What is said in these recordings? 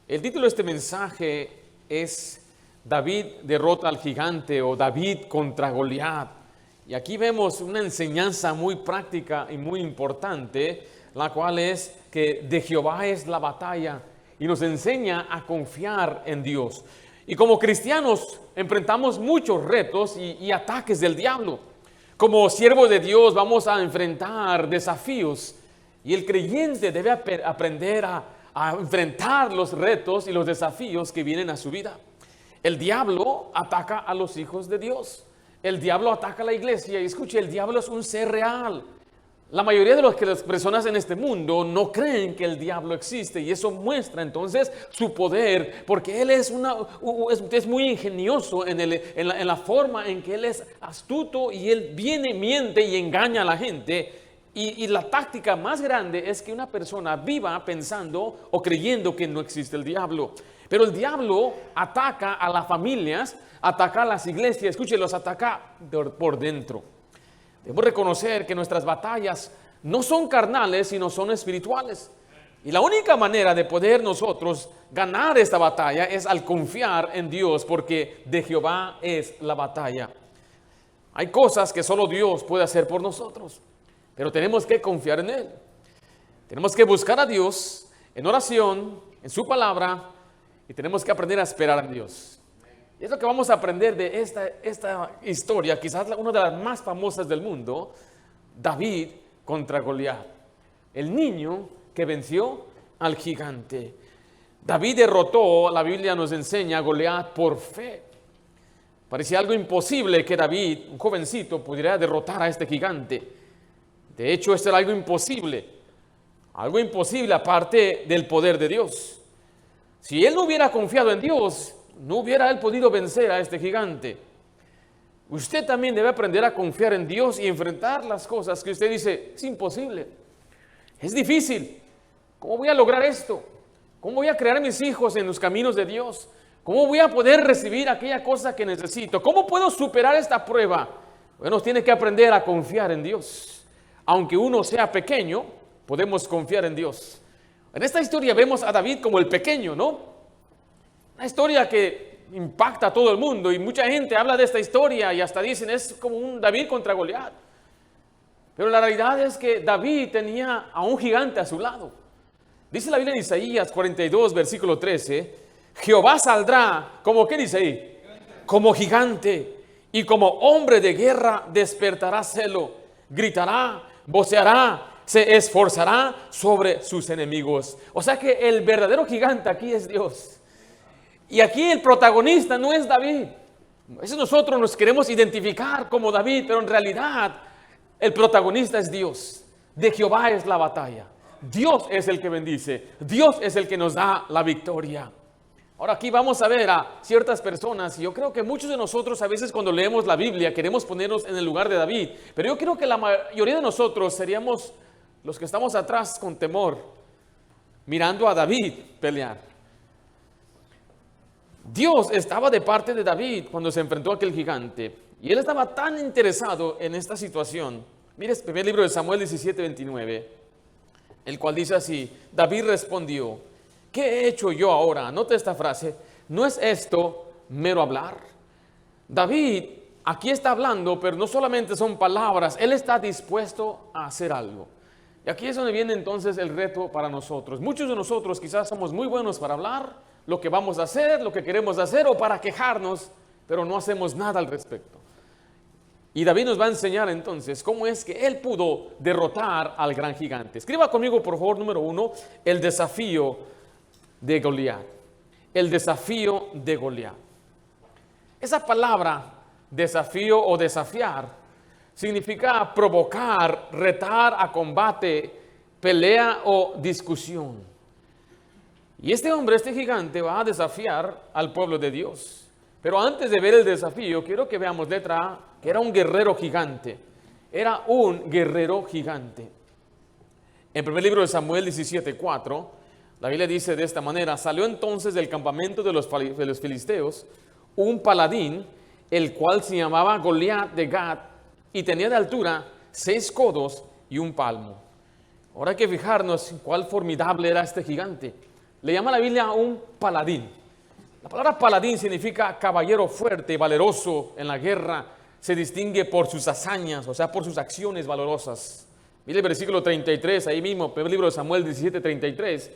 El título de este mensaje es David derrota al gigante o David contra Goliat. Y aquí vemos una enseñanza muy práctica y muy importante, la cual es que de Jehová es la batalla y nos enseña a confiar en Dios. Y como cristianos enfrentamos muchos retos y ataques del diablo. Como siervos de Dios vamos a enfrentar desafíos y el creyente debe aprender a enfrentar los retos y los desafíos que vienen a su vida. El diablo ataca a los hijos de Dios. El diablo ataca a la iglesia. Y escuche, el diablo es un ser real. La mayoría de las personas en este mundo no creen que el diablo existe y eso muestra entonces su poder, porque él es muy ingenioso en la forma en que él es astuto y él viene, miente y engaña a la gente. Y la táctica más grande es que una persona viva pensando o creyendo que no existe el diablo. Pero el diablo ataca a las familias, ataca a las iglesias, escuche, los ataca por dentro. Debemos reconocer que nuestras batallas no son carnales, sino son espirituales. Y la única manera de poder nosotros ganar esta batalla es al confiar en Dios, porque de Jehová es la batalla. Hay cosas que solo Dios puede hacer por nosotros, pero tenemos que confiar en Él. Tenemos que buscar a Dios en oración, en su palabra, y tenemos que aprender a esperar en Dios. Y es lo que vamos a aprender de esta historia, quizás una de las más famosas del mundo, David contra Goliat. El niño que venció al gigante. David derrotó, la Biblia nos enseña, a Goliat por fe. Parecía algo imposible que David, un jovencito, pudiera derrotar a este gigante. De hecho, esto era algo imposible aparte del poder de Dios. Si él no hubiera confiado en Dios, no hubiera él podido vencer a este gigante. Usted también debe aprender a confiar en Dios y enfrentar las cosas que usted dice, es imposible, es difícil. ¿Cómo voy a lograr esto? ¿Cómo voy a crear a mis hijos en los caminos de Dios? ¿Cómo voy a poder recibir aquella cosa que necesito? ¿Cómo puedo superar esta prueba? Bueno, tiene que aprender a confiar en Dios. Aunque uno sea pequeño, podemos confiar en Dios. En esta historia vemos a David como el pequeño, ¿no? Una historia que impacta a todo el mundo y mucha gente habla de esta historia y hasta dicen es como un David contra Goliat. Pero la realidad es que David tenía a un gigante a su lado. Dice la Biblia en Isaías 42, versículo 13, Jehová saldrá, como, ¿qué dice ahí? Como gigante y como hombre de guerra despertará celo, gritará, voceará, se esforzará sobre sus enemigos. O sea que el verdadero gigante aquí es Dios. Y aquí el protagonista no es David. A veces nosotros nos queremos identificar como David, pero en realidad el protagonista es Dios. De Jehová es la batalla. Dios es el que bendice. Dios es el que nos da la victoria. Ahora aquí vamos a ver a ciertas personas, y yo creo que muchos de nosotros a veces cuando leemos la Biblia queremos ponernos en el lugar de David, pero yo creo que la mayoría de nosotros seríamos los que estamos atrás con temor, mirando a David pelear. Dios estaba de parte de David cuando se enfrentó a aquel gigante, y él estaba tan interesado en esta situación. Mire el primer libro de Samuel 17:29, el cual dice así, David respondió, ¿qué he hecho yo ahora? Anote esta frase, ¿no es esto mero hablar? David aquí está hablando, pero no solamente son palabras, él está dispuesto a hacer algo. Y aquí es donde viene entonces el reto para nosotros. Muchos de nosotros quizás somos muy buenos para hablar, lo que vamos a hacer, lo que queremos hacer o para quejarnos, pero no hacemos nada al respecto. Y David nos va a enseñar entonces cómo es que él pudo derrotar al gran gigante. Escriba conmigo por favor, número 1, el desafío de Goliat. El desafío de Goliat. Esa palabra desafío o desafiar significa provocar, retar a combate, pelea o discusión. Y este hombre, este gigante, va a desafiar al pueblo de Dios. Pero antes de ver el desafío, quiero que veamos letra A, que era un guerrero gigante. Era un guerrero gigante. En el primer libro de Samuel 17:4, la Biblia dice de esta manera, salió entonces del campamento de los filisteos un paladín, el cual se llamaba Goliat de Gat, y tenía de altura 6 codos y un palmo. Ahora hay que fijarnos en cuál formidable era este gigante. le llama la Biblia un paladín. La palabra paladín significa caballero fuerte, valeroso en la guerra. Se distingue por sus hazañas, o sea, por sus acciones valorosas. Mire el versículo 33, ahí mismo, el libro de Samuel 17:33.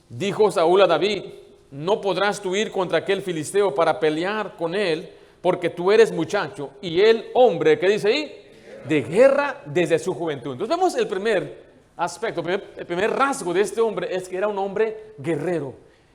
Dijo Saúl a David: no podrás tú ir contra aquel filisteo para pelear con él, porque tú eres muchacho y él hombre, ¿qué dice ahí? De guerra desde su juventud. Entonces vemos el primer aspecto, el primer rasgo de este hombre es que era un hombre guerrero.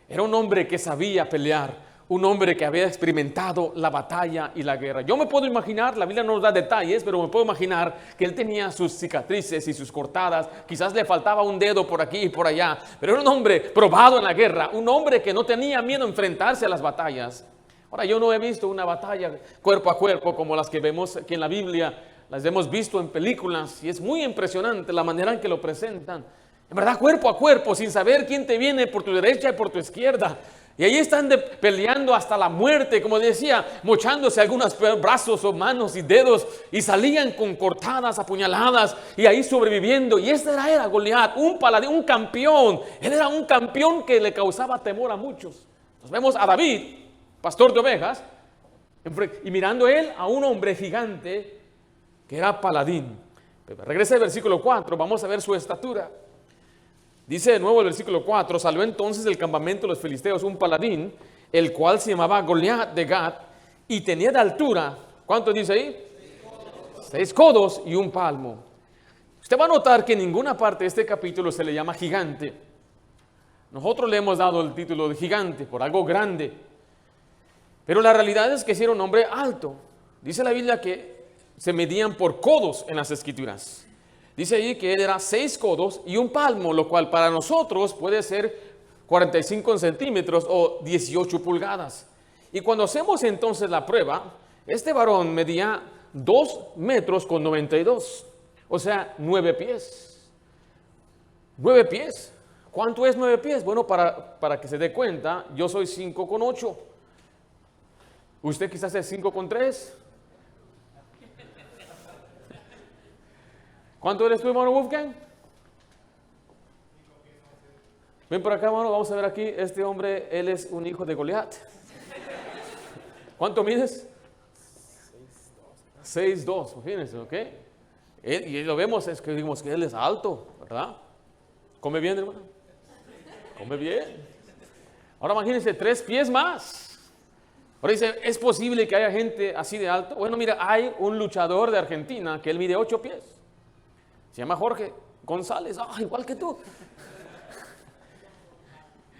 Era un hombre que sabía pelear, un hombre que había experimentado la batalla y la guerra. Yo me puedo imaginar, la Biblia no nos da detalles, pero me puedo imaginar que él tenía sus cicatrices y sus cortadas, quizás le faltaba un dedo por aquí y por allá, pero era un hombre probado en la guerra, un hombre que no tenía miedo a enfrentarse a las batallas. Ahora, yo no he visto una batalla cuerpo a cuerpo como las que vemos aquí en la Biblia, las hemos visto en películas y es muy impresionante la manera en que lo presentan. En verdad, cuerpo a cuerpo, sin saber quién te viene por tu derecha y por tu izquierda. Y ahí están peleando hasta la muerte, como decía, mochándose algunos brazos o manos y dedos, y salían con cortadas, apuñaladas, y ahí sobreviviendo. Y este era Goliat, un paladín, un campeón. Él era un campeón que le causaba temor a muchos. Nos vemos a David, pastor de ovejas, y mirando él a un hombre gigante que era paladín. Pero regresa al versículo 4, vamos a ver su estatura. Dice de nuevo el versículo 4, salió entonces del campamento de los filisteos un paladín, el cual se llamaba Goliat de Gat, y tenía de altura, ¿cuánto dice ahí? 6 codos y un palmo. Usted va a notar que en ninguna parte de este capítulo se le llama gigante. Nosotros le hemos dado el título de gigante por algo grande. Pero la realidad es que sí era un hombre alto. Dice la Biblia que se medían por codos en las escrituras. Dice ahí que él era 6 codos y un palmo, lo cual para nosotros puede ser 45 centímetros o 18 pulgadas. Y cuando hacemos entonces la prueba, este varón medía 2 metros con 92, o sea, 9 pies. 9 pies. ¿Cuánto es 9 pies? Bueno, para que se dé cuenta, yo soy 5,8. Usted quizás es 5,3. ¿Cuánto eres tú, hermano Wolfgang? Ven por acá, hermano, vamos a ver aquí. Este hombre, él es un hijo de Goliat. ¿Cuánto mides? 6'2", imagínense, ¿ok? Y lo vemos, es que digamos que él es alto, ¿verdad? ¿Come bien, hermano? Come bien. Ahora imagínense, 3 pies más. Ahora dice, ¿es posible que haya gente así de alto? Bueno, mira, hay un luchador de Argentina que él mide 8 pies. Se llama Jorge González, igual que tú.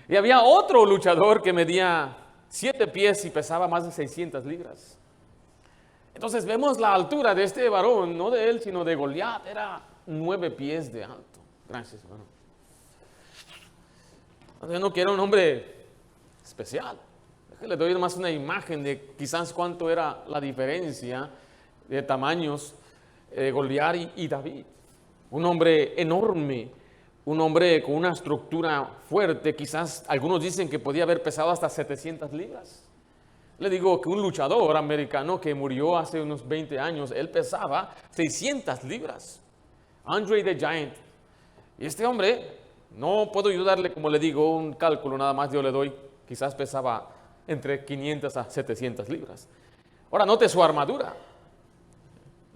Y había otro luchador que medía 7 pies y pesaba más de 600 libras. Entonces vemos la altura de este varón, no de él, sino de Goliat. Era 9 pies de alto. Gracias, hermano. Entonces no quiero un hombre especial. Le doy más una imagen de quizás cuánto era la diferencia de tamaños de Goliat y David. Un hombre enorme, un hombre con una estructura fuerte, quizás algunos dicen que podía haber pesado hasta 700 libras. Le digo que un luchador americano que murió hace unos 20 años, él pesaba 600 libras. Andre the Giant. Y este hombre, no puedo ayudarle, como le digo, un cálculo nada más yo le doy, quizás pesaba entre 500 a 700 libras. Ahora note su armadura.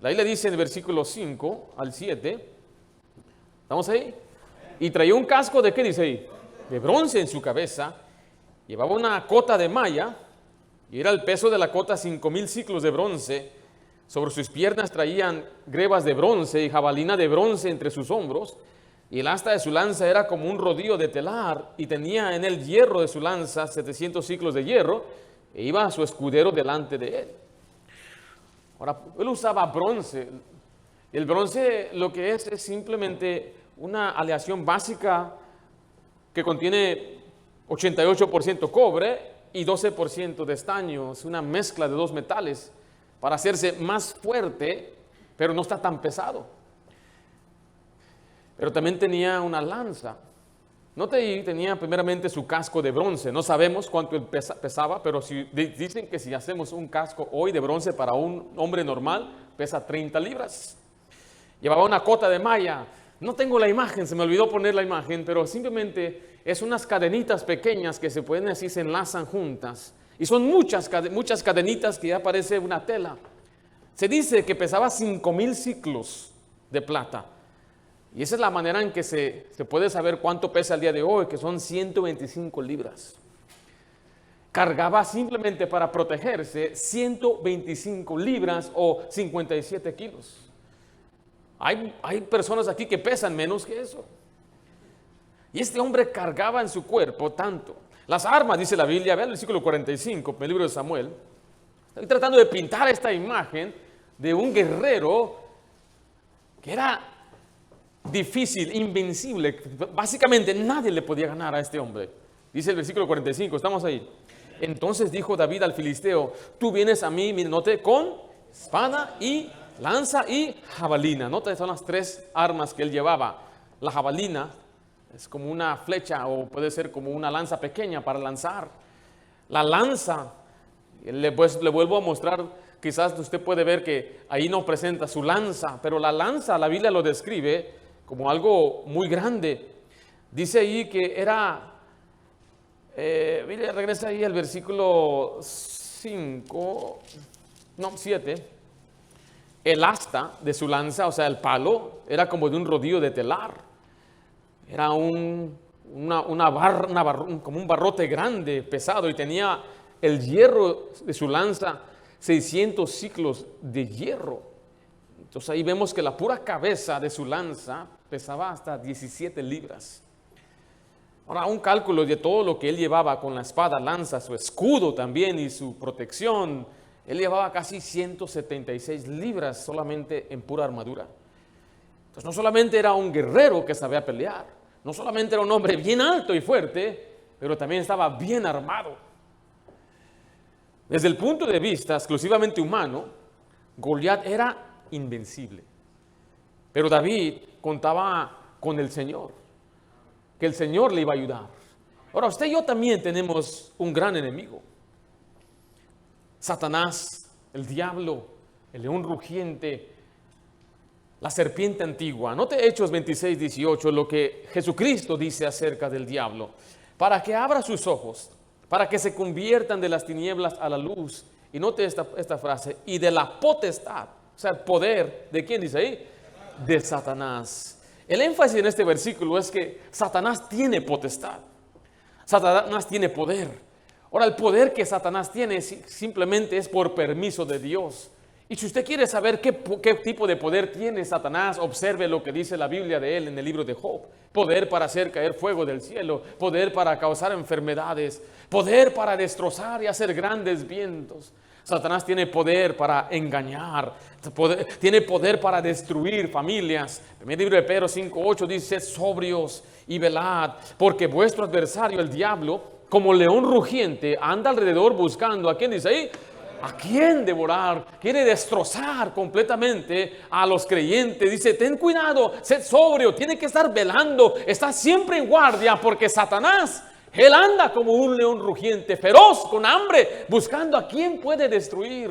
Ahí le dice en el versículo 5 al 7, ¿estamos ahí? Y traía un casco de, ¿qué dice ahí? De bronce en su cabeza, llevaba una cota de malla, y era el peso de la cota 5,000 ciclos de bronce. Sobre sus piernas traían grebas de bronce y jabalina de bronce entre sus hombros, y el asta de su lanza era como un rodillo de telar, y tenía en el hierro de su lanza 700 ciclos de hierro, e iba a su escudero delante de él. Ahora, él usaba bronce. El bronce lo que es simplemente una aleación básica que contiene 88% cobre y 12% de estaño. Es una mezcla de 2 metales para hacerse más fuerte, pero no está tan pesado. Pero también tenía una lanza. Note ahí, tenía primeramente su casco de bronce. No sabemos cuánto pesaba, pero dicen que si hacemos un casco hoy de bronce para un hombre normal, pesa 30 libras. Llevaba una cota de malla. No tengo la imagen, se me olvidó poner la imagen, pero simplemente es unas cadenitas pequeñas que se pueden así, se enlazan juntas. Y son muchas cadenitas que ya parece una tela. Se dice que pesaba 5,000 ciclos de plata. Y esa es la manera en que se puede saber cuánto pesa el día de hoy, que son 125 libras. Cargaba simplemente para protegerse 125 libras o 57 kilos. Hay personas aquí que pesan menos que eso. Y este hombre cargaba en su cuerpo tanto. Las armas, dice la Biblia, vean el versículo 45, el libro de Samuel. Estoy tratando de pintar esta imagen de un guerrero que era difícil, invencible. Básicamente nadie le podía ganar a este hombre. Dice el versículo 45, estamos ahí. Entonces dijo David al filisteo, tú vienes a mí, note, con espada y lanza y jabalina. Note, son las 3 armas que él llevaba. La jabalina es como una flecha o puede ser como una lanza pequeña para lanzar. La lanza, le vuelvo a mostrar, quizás usted puede ver que ahí no presenta su lanza, pero la lanza, la Biblia lo describe como algo muy grande. Dice ahí que era, mire, regresa ahí al versículo 7. El asta de su lanza, o sea, el palo, era como de un rodillo de telar. Era como un barrote grande, pesado, y tenía el hierro de su lanza, 600 ciclos de hierro. Entonces ahí vemos que la pura cabeza de su lanza pesaba hasta 17 libras. Ahora, un cálculo de todo lo que él llevaba con la espada, lanza, su escudo también y su protección. Él llevaba casi 176 libras solamente en pura armadura. Entonces no solamente era un guerrero que sabía pelear, no solamente era un hombre bien alto y fuerte, pero también estaba bien armado. Desde el punto de vista exclusivamente humano, Goliat era invencible. Pero David contaba con el Señor, que el Señor le iba a ayudar. Ahora, usted y yo también tenemos un gran enemigo. Satanás, el diablo, el león rugiente, la serpiente antigua. Note Hechos 26, 18, lo que Jesucristo dice acerca del diablo. Para que abra sus ojos, para que se conviertan de las tinieblas a la luz. Y note esta frase, y de la potestad, o sea, el poder, ¿de quién dice ahí? De Satanás. El énfasis en este versículo es que Satanás tiene potestad. Satanás tiene poder. Ahora, el poder que Satanás tiene simplemente es por permiso de Dios. Y si usted quiere saber qué tipo de poder tiene Satanás, observe lo que dice la Biblia de él en el libro de Job. Poder para hacer caer fuego del cielo, poder para causar enfermedades, poder para destrozar y hacer grandes vientos. Satanás tiene poder para engañar, tiene poder para destruir familias. El primer libro de Pedro 5:8 dice, sobrios y velad, porque vuestro adversario, el diablo, como león rugiente, anda alrededor buscando, ¿a quién dice ahí? ¿A quién devorar? Quiere destrozar completamente a los creyentes. Dice, ten cuidado, sed sobrio, tiene que estar velando, está siempre en guardia, porque Satanás, él anda como un león rugiente, feroz, con hambre, buscando a quién puede destruir.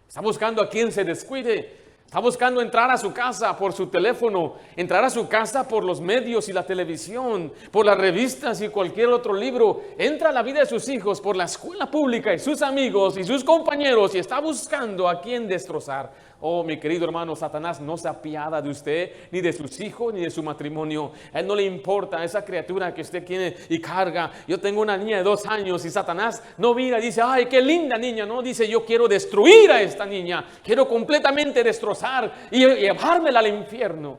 Está buscando a quien se descuide. Está buscando entrar a su casa por su teléfono, entrar a su casa por los medios y la televisión, por las revistas y cualquier otro libro. Entra a la vida de sus hijos por la escuela pública y sus amigos y sus compañeros y está buscando a quien destrozar. Oh, mi querido hermano, Satanás no se apiada de usted, ni de sus hijos, ni de su matrimonio. A él no le importa esa criatura que usted tiene y carga. Yo tengo una niña de 2 años y Satanás no mira y dice, ay, qué linda niña. No, dice, yo quiero destruir a esta niña. Quiero completamente destrozar y llevármela al infierno.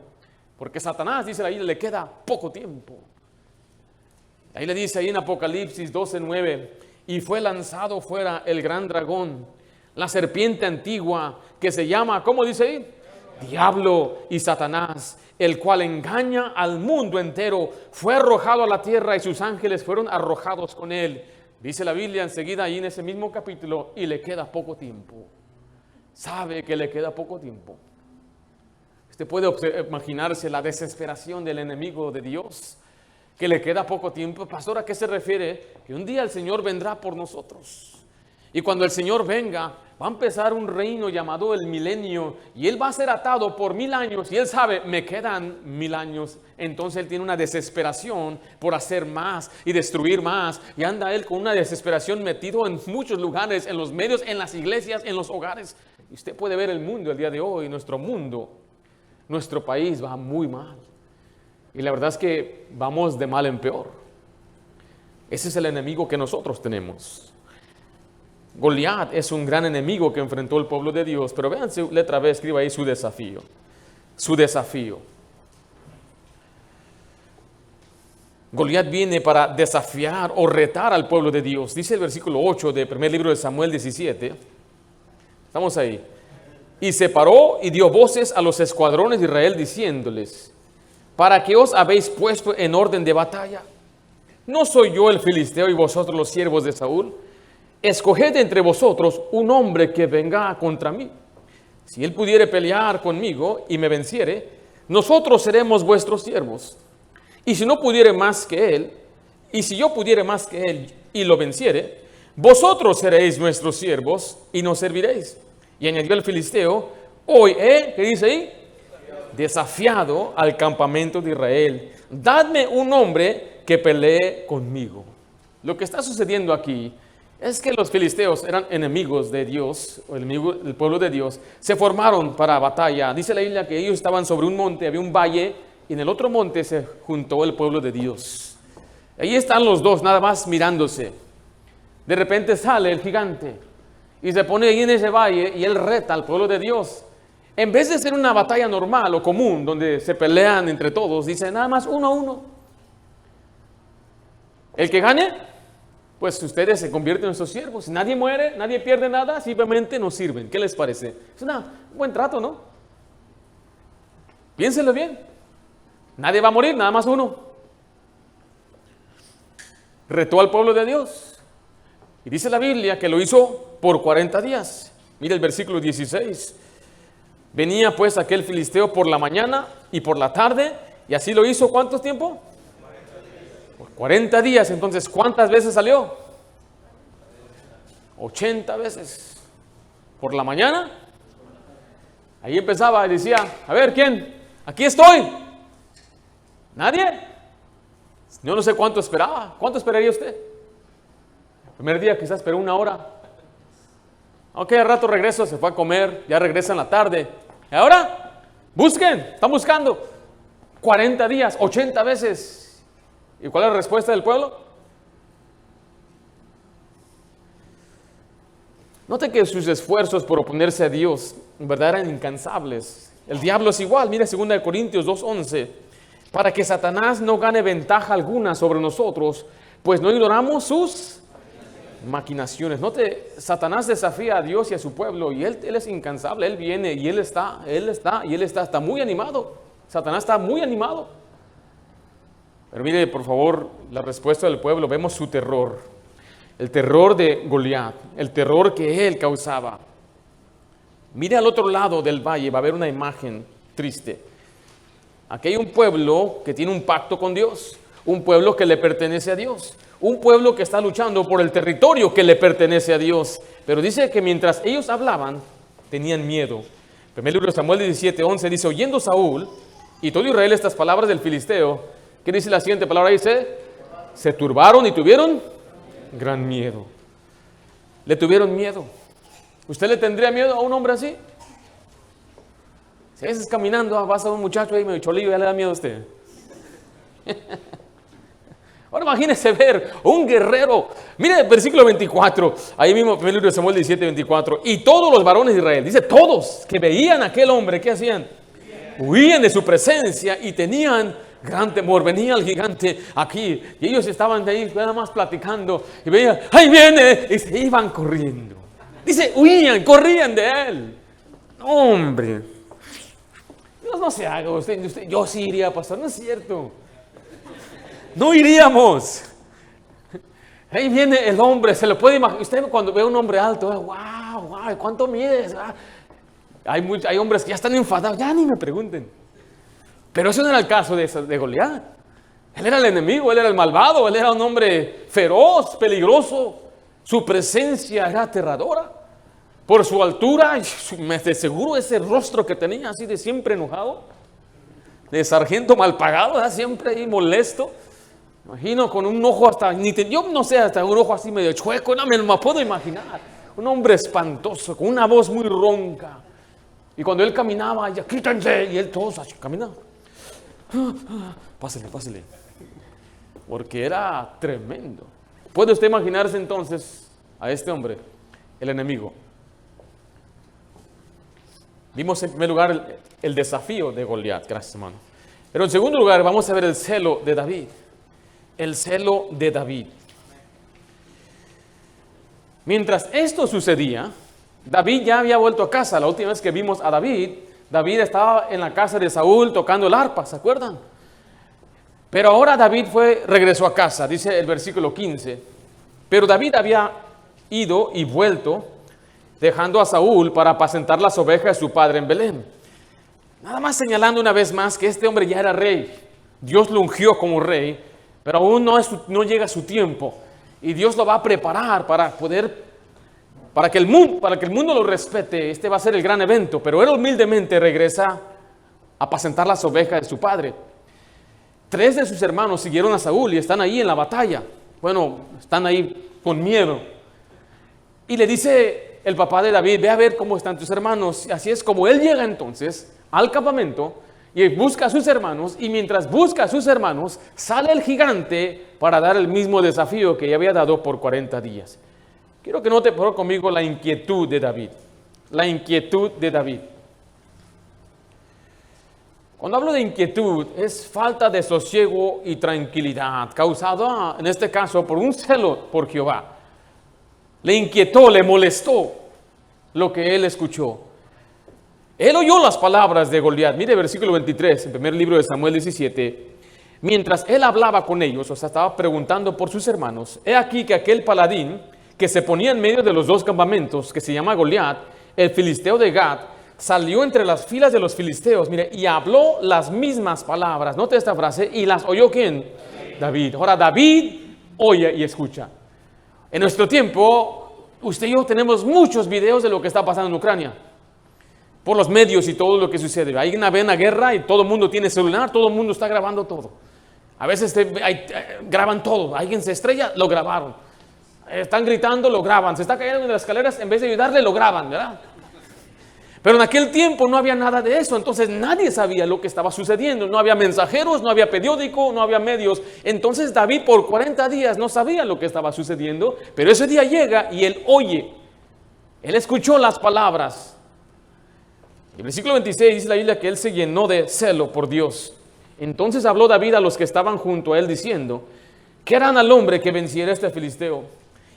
Porque Satanás, dice ahí, le queda poco tiempo. Ahí le dice ahí en Apocalipsis 12:9, y fue lanzado fuera el gran dragón, la serpiente antigua, que se llama, ¿cómo dice ahí? Diablo y Satanás, el cual engaña al mundo entero. Fue arrojado a la tierra y sus ángeles fueron arrojados con él. Dice la Biblia enseguida ahí en ese mismo capítulo, y le queda poco tiempo. Sabe que le queda poco tiempo. Usted puede imaginarse la desesperación del enemigo de Dios, que le queda poco tiempo. Pastor, ¿a qué se refiere? Que un día el Señor vendrá por nosotros. Y cuando el Señor venga, va a empezar un reino llamado el milenio y Él va a ser atado por 1000 años y Él sabe, me quedan 1000 años. Entonces Él tiene una desesperación por hacer más y destruir más. Y anda Él con una desesperación metido en muchos lugares, en los medios, en las iglesias, en los hogares. Y usted puede ver el mundo el día de hoy, nuestro mundo, nuestro país va muy mal. Y la verdad es que vamos de mal en peor. Ese es el enemigo que nosotros tenemos. Goliat es un gran enemigo que enfrentó el pueblo de Dios, pero vean su letra B, escriba ahí su desafío. Su desafío. Goliat viene para desafiar o retar al pueblo de Dios. Dice el versículo 8 del primer libro de Samuel 17. Estamos ahí. Y se paró y dio voces a los escuadrones de Israel diciéndoles: ¿para qué os habéis puesto en orden de batalla? ¿No soy yo el filisteo y vosotros los siervos de Saúl? Escoged entre vosotros un hombre que venga contra mí. Si él pudiere pelear conmigo y me venciere, nosotros seremos vuestros siervos. Y si no pudiere más que él, y si yo pudiere más que él y lo venciere, vosotros seréis nuestros siervos y nos serviréis. Y añadió el filisteo: hoy ¿qué dice ahí? Desafiado al campamento de Israel. Dadme un hombre que pelee conmigo. Lo que está sucediendo aquí es que los filisteos eran enemigos de Dios, o enemigos del pueblo de Dios. Se formaron para batalla. Dice la Biblia que ellos estaban sobre un monte, había un valle, y en el otro monte se juntó el pueblo de Dios. Ahí están los dos, nada más mirándose. De repente sale el gigante y se pone ahí en ese valle y él reta al pueblo de Dios. En vez de ser una batalla normal o común, donde se pelean entre todos, dice nada más 1-1. El que gane, pues ustedes se convierten en sus siervos. Nadie muere, nadie pierde nada, simplemente nos sirven. ¿Qué les parece? Es un buen trato, ¿no? Piénsenlo bien. Nadie va a morir, nada más uno. Retó al pueblo de Dios. Y dice la Biblia que lo hizo por 40 días. Mira el versículo 16. Venía pues aquel filisteo por la mañana y por la tarde, y así lo hizo. ¿Cuánto tiempo? 40 días. Entonces, ¿cuántas veces salió? 80 veces. Por la mañana. Ahí empezaba y decía: a ver, ¿quién? Aquí estoy. ¿Nadie? Yo no sé cuánto esperaba. ¿Cuánto esperaría usted? El primer día quizás esperó 1 hora. Ok, al rato regreso, se fue a comer, ya regresa en la tarde. ¿Y ahora? Busquen, están buscando. 40 días, 80 veces. ¿Y cuál es la respuesta del pueblo? Note que sus esfuerzos por oponerse a Dios en verdad eran incansables. El diablo es igual. Mire 2 Corintios 2:11. Para que Satanás no gane ventaja alguna sobre nosotros, pues no ignoramos sus maquinaciones. Note, Satanás desafía a Dios y a su pueblo y él es incansable. Él viene y él está muy animado. Satanás está muy animado. Pero mire, por favor, la respuesta del pueblo. Vemos su terror. El terror de Goliat. El terror que él causaba. Mire al otro lado del valle. Va a haber una imagen triste. Aquí hay un pueblo que tiene un pacto con Dios. Un pueblo que le pertenece a Dios. Un pueblo que está luchando por el territorio que le pertenece a Dios. Pero dice que mientras ellos hablaban, tenían miedo. Primer libro de Samuel 17:11 dice: oyendo Saúl y todo Israel estas palabras del filisteo, ¿qué dice la siguiente palabra? Dice: se turbaron y tuvieron gran miedo. Le tuvieron miedo. ¿Usted le tendría miedo a un hombre así? Si a veces caminando vas a un muchacho ahí medio cholillo, ya le da miedo a usted. Ahora imagínese ver un guerrero. Mire el versículo 24, ahí mismo, primer libro de Samuel 17:24. Y todos los varones de Israel, dice todos, que veían a aquel hombre, ¿qué hacían? Huían de su presencia y tenían gran temor. Venía el gigante aquí y ellos estaban de ahí nada más platicando y veían: ¡ahí viene! Y se iban corriendo. Dice, huían, corrían de él. Hombre, Dios no se haga. Usted, yo sí iría, pastor. No es cierto. No iríamos. Ahí viene el hombre, se lo puede imaginar. Usted cuando ve a un hombre alto, wow, ¿cuánto mides? Hay hombres que ya están enfadados, ya ni me pregunten. Pero eso no era el caso de Goliat. Él era el enemigo, él era el malvado, él era un hombre feroz, peligroso. Su presencia era aterradora. Por su altura, de seguro ese rostro que tenía así de siempre enojado, de sargento mal pagado, ¿verdad? Siempre ahí molesto. Imagino con un ojo hasta, yo no sé, hasta un ojo así medio chueco, no me lo puedo imaginar. Un hombre espantoso, con una voz muy ronca. Y cuando él caminaba, ya quítense, y él todos así caminaba. Pásale, pásale. Porque era tremendo. ¿Puede usted imaginarse entonces a este hombre, el enemigo? Vimos en primer lugar el desafío de Goliat, gracias hermano. Pero en segundo lugar vamos a ver el celo de David. El celo de David. Mientras esto sucedía, David ya había vuelto a casa. La última vez que vimos a David, David estaba en la casa de Saúl tocando el arpa, ¿se acuerdan? Pero ahora David regresó a casa, dice el versículo 15. Pero David había ido y vuelto, dejando a Saúl para apacentar las ovejas de su padre en Belén. Nada más señalando una vez más que este hombre ya era rey. Dios lo ungió como rey, pero aún no llega su tiempo. Y Dios lo va a preparar para que el mundo lo respete. Este va a ser el gran evento, pero él humildemente regresa a apacentar las ovejas de su padre. 3 de sus hermanos siguieron a Saúl y están ahí en la batalla. Bueno, están ahí con miedo. Y le dice el papá de David, ve a ver cómo están tus hermanos. Y así es como él llega entonces al campamento y busca a sus hermanos. Y mientras busca a sus hermanos, sale el gigante para dar el mismo desafío que ya había dado por 40 días. Quiero que note por favor conmigo la inquietud de David. La inquietud de David. Cuando hablo de inquietud, es falta de sosiego y tranquilidad, causada en este caso por un celo por Jehová. Le inquietó, le molestó lo que él escuchó. Él oyó las palabras de Goliat. Mire versículo 23, el primer libro de Samuel 17. Mientras él hablaba con ellos, o sea, estaba preguntando por sus hermanos, he aquí que aquel paladín que se ponía en medio de los 2 campamentos, que se llama Goliat, el filisteo de Gat, salió entre las filas de los filisteos, mire, y habló las mismas palabras. Note esta frase, y las oyó ¿quién? David. Ahora David oye y escucha. En nuestro tiempo, usted y yo tenemos muchos videos de lo que está pasando en Ucrania. Por los medios y todo lo que sucede. Hay una guerra y todo el mundo tiene celular, todo el mundo está grabando todo. A veces graban todo. Alguien se estrella, lo grabaron. Están gritando, lo graban. Se está cayendo en las escaleras, en vez de ayudarle, lo graban, ¿verdad? Pero en aquel tiempo no había nada de eso, entonces nadie sabía lo que estaba sucediendo. No había mensajeros, no había periódico, no había medios. Entonces David por 40 días no sabía lo que estaba sucediendo, pero ese día llega y él oye. Él escuchó las palabras. En el versículo 26 dice la Biblia que él se llenó de celo por Dios. Entonces habló David a los que estaban junto a él diciendo, ¿qué harán al hombre que venciera a este filisteo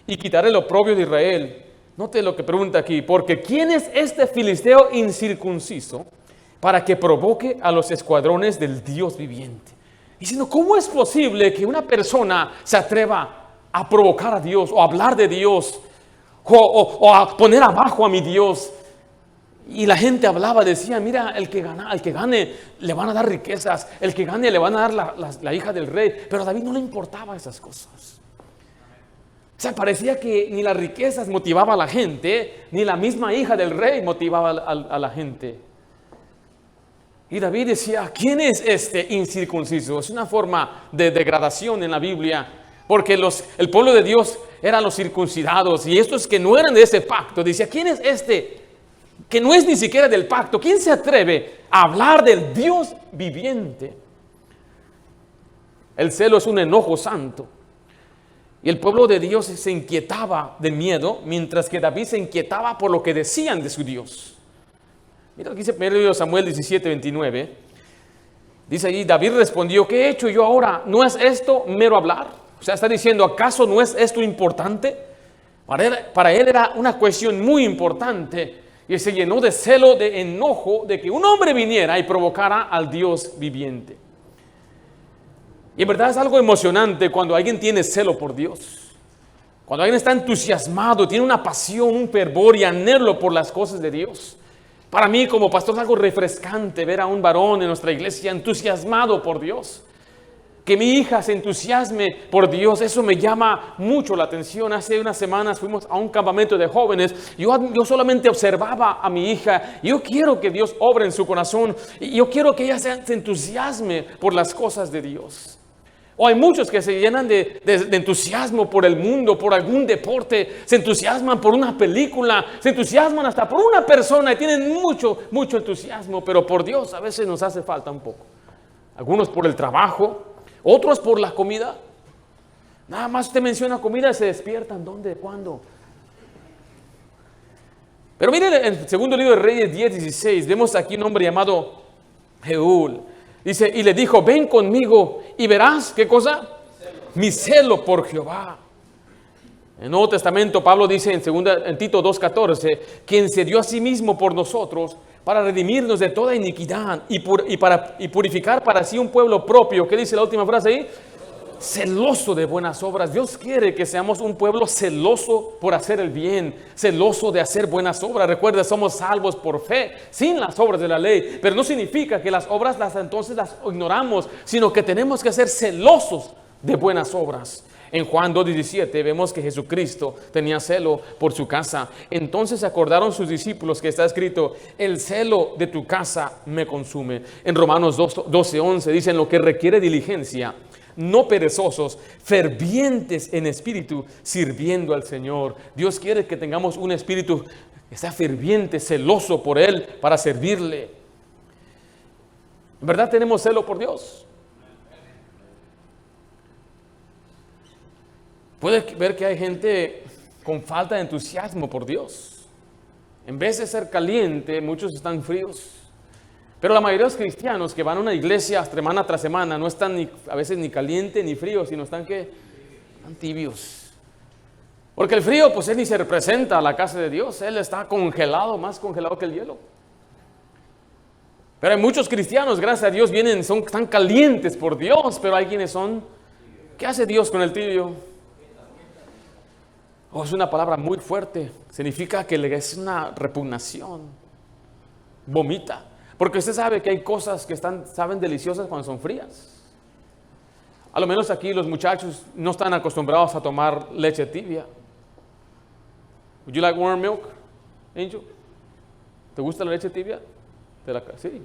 y quitará el oprobio de Israel? Note lo que pregunta aquí, porque ¿quién es este filisteo incircunciso para que provoque a los escuadrones del Dios viviente? Diciendo, ¿cómo es posible que una persona se atreva a provocar a Dios o a hablar de Dios o a poner abajo a mi Dios? Y la gente hablaba, decía, mira, el que gane le van a dar riquezas, el que gane le van a dar la hija del rey. Pero a David no le importaba esas cosas. O sea, parecía que ni las riquezas motivaba a la gente, ni la misma hija del rey motivaba a la gente. Y David decía, ¿quién es este incircunciso? Es una forma de degradación en la Biblia, porque el pueblo de Dios eran los circuncidados, y estos que no eran de ese pacto. Decía, ¿quién es este que no es ni siquiera del pacto? ¿Quién se atreve a hablar del Dios viviente? El celo es un enojo santo. Y el pueblo de Dios se inquietaba de miedo, mientras que David se inquietaba por lo que decían de su Dios. Mira lo que dice 1 Samuel 17, 29. Dice allí, David respondió, ¿qué he hecho yo ahora? ¿No es esto mero hablar? O sea, está diciendo, ¿acaso no es esto importante? Para él era una cuestión muy importante. Y se llenó de celo, de enojo, de que un hombre viniera y provocara al Dios viviente. Y en verdad es algo emocionante cuando alguien tiene celo por Dios. Cuando alguien está entusiasmado, tiene una pasión, un fervor y anhelo por las cosas de Dios. Para mí como pastor es algo refrescante ver a un varón en nuestra iglesia entusiasmado por Dios. que mi hija se entusiasme por Dios, eso me llama mucho la atención. Hace unas semanas fuimos a un campamento de jóvenes. Yo solamente observaba a mi hija. Yo quiero que Dios obre en su corazón. Y yo quiero que ella se entusiasme por las cosas de Dios. O hay muchos que se llenan de entusiasmo por el mundo, por algún deporte, se entusiasman por una película, se entusiasman hasta por una persona y tienen mucho entusiasmo, pero por Dios a veces nos hace falta un poco. Algunos por el trabajo, otros por la comida. Nada más usted menciona comida y se despiertan. ¿Dónde? ¿Cuándo? Pero miren, en el segundo libro de Reyes 10:16, vemos aquí un hombre llamado Jeúl. Dice, y le dijo, ven conmigo y verás, ¿qué cosa? Mi celo por Jehová. En el Nuevo Testamento, Pablo dice en Tito 2:14, quien se dio a sí mismo por nosotros para redimirnos de toda iniquidad y purificar para sí un pueblo propio. ¿Qué dice la última frase ahí? Celoso de buenas obras. Dios quiere que seamos un pueblo celoso por hacer el bien, celoso de hacer buenas obras. Recuerda, somos salvos por fe, sin las obras de la ley. Pero no significa que las obras entonces las ignoramos, sino que tenemos que ser celosos de buenas obras. En Juan 2:17 vemos que Jesucristo tenía celo por su casa. Entonces acordaron sus discípulos que está escrito, el celo de tu casa me consume. En Romanos 12:11 dicen lo que requiere diligencia, no perezosos, fervientes en espíritu, sirviendo al Señor. Dios quiere que tengamos un espíritu que sea ferviente, celoso por Él, para servirle. ¿En verdad tenemos celo por Dios? Puede ver que hay gente con falta de entusiasmo por Dios. En vez de ser caliente, muchos están fríos. Pero la mayoría de los cristianos que van a una iglesia semana tras semana no están a veces ni caliente ni frío, sino están tibios. Porque el frío, pues él ni se representa a la casa de Dios. Él está congelado, más congelado que el hielo. Pero hay muchos cristianos, gracias a Dios, están calientes por Dios. Pero hay quienes son, ¿qué hace Dios con el tibio? Es una palabra muy fuerte. Significa que es una repugnación. Vomita. Porque usted sabe que hay cosas que saben deliciosas cuando son frías. A lo menos aquí los muchachos no están acostumbrados a tomar leche tibia. Would you like warm milk, Angel? ¿Te gusta la leche tibia? Sí.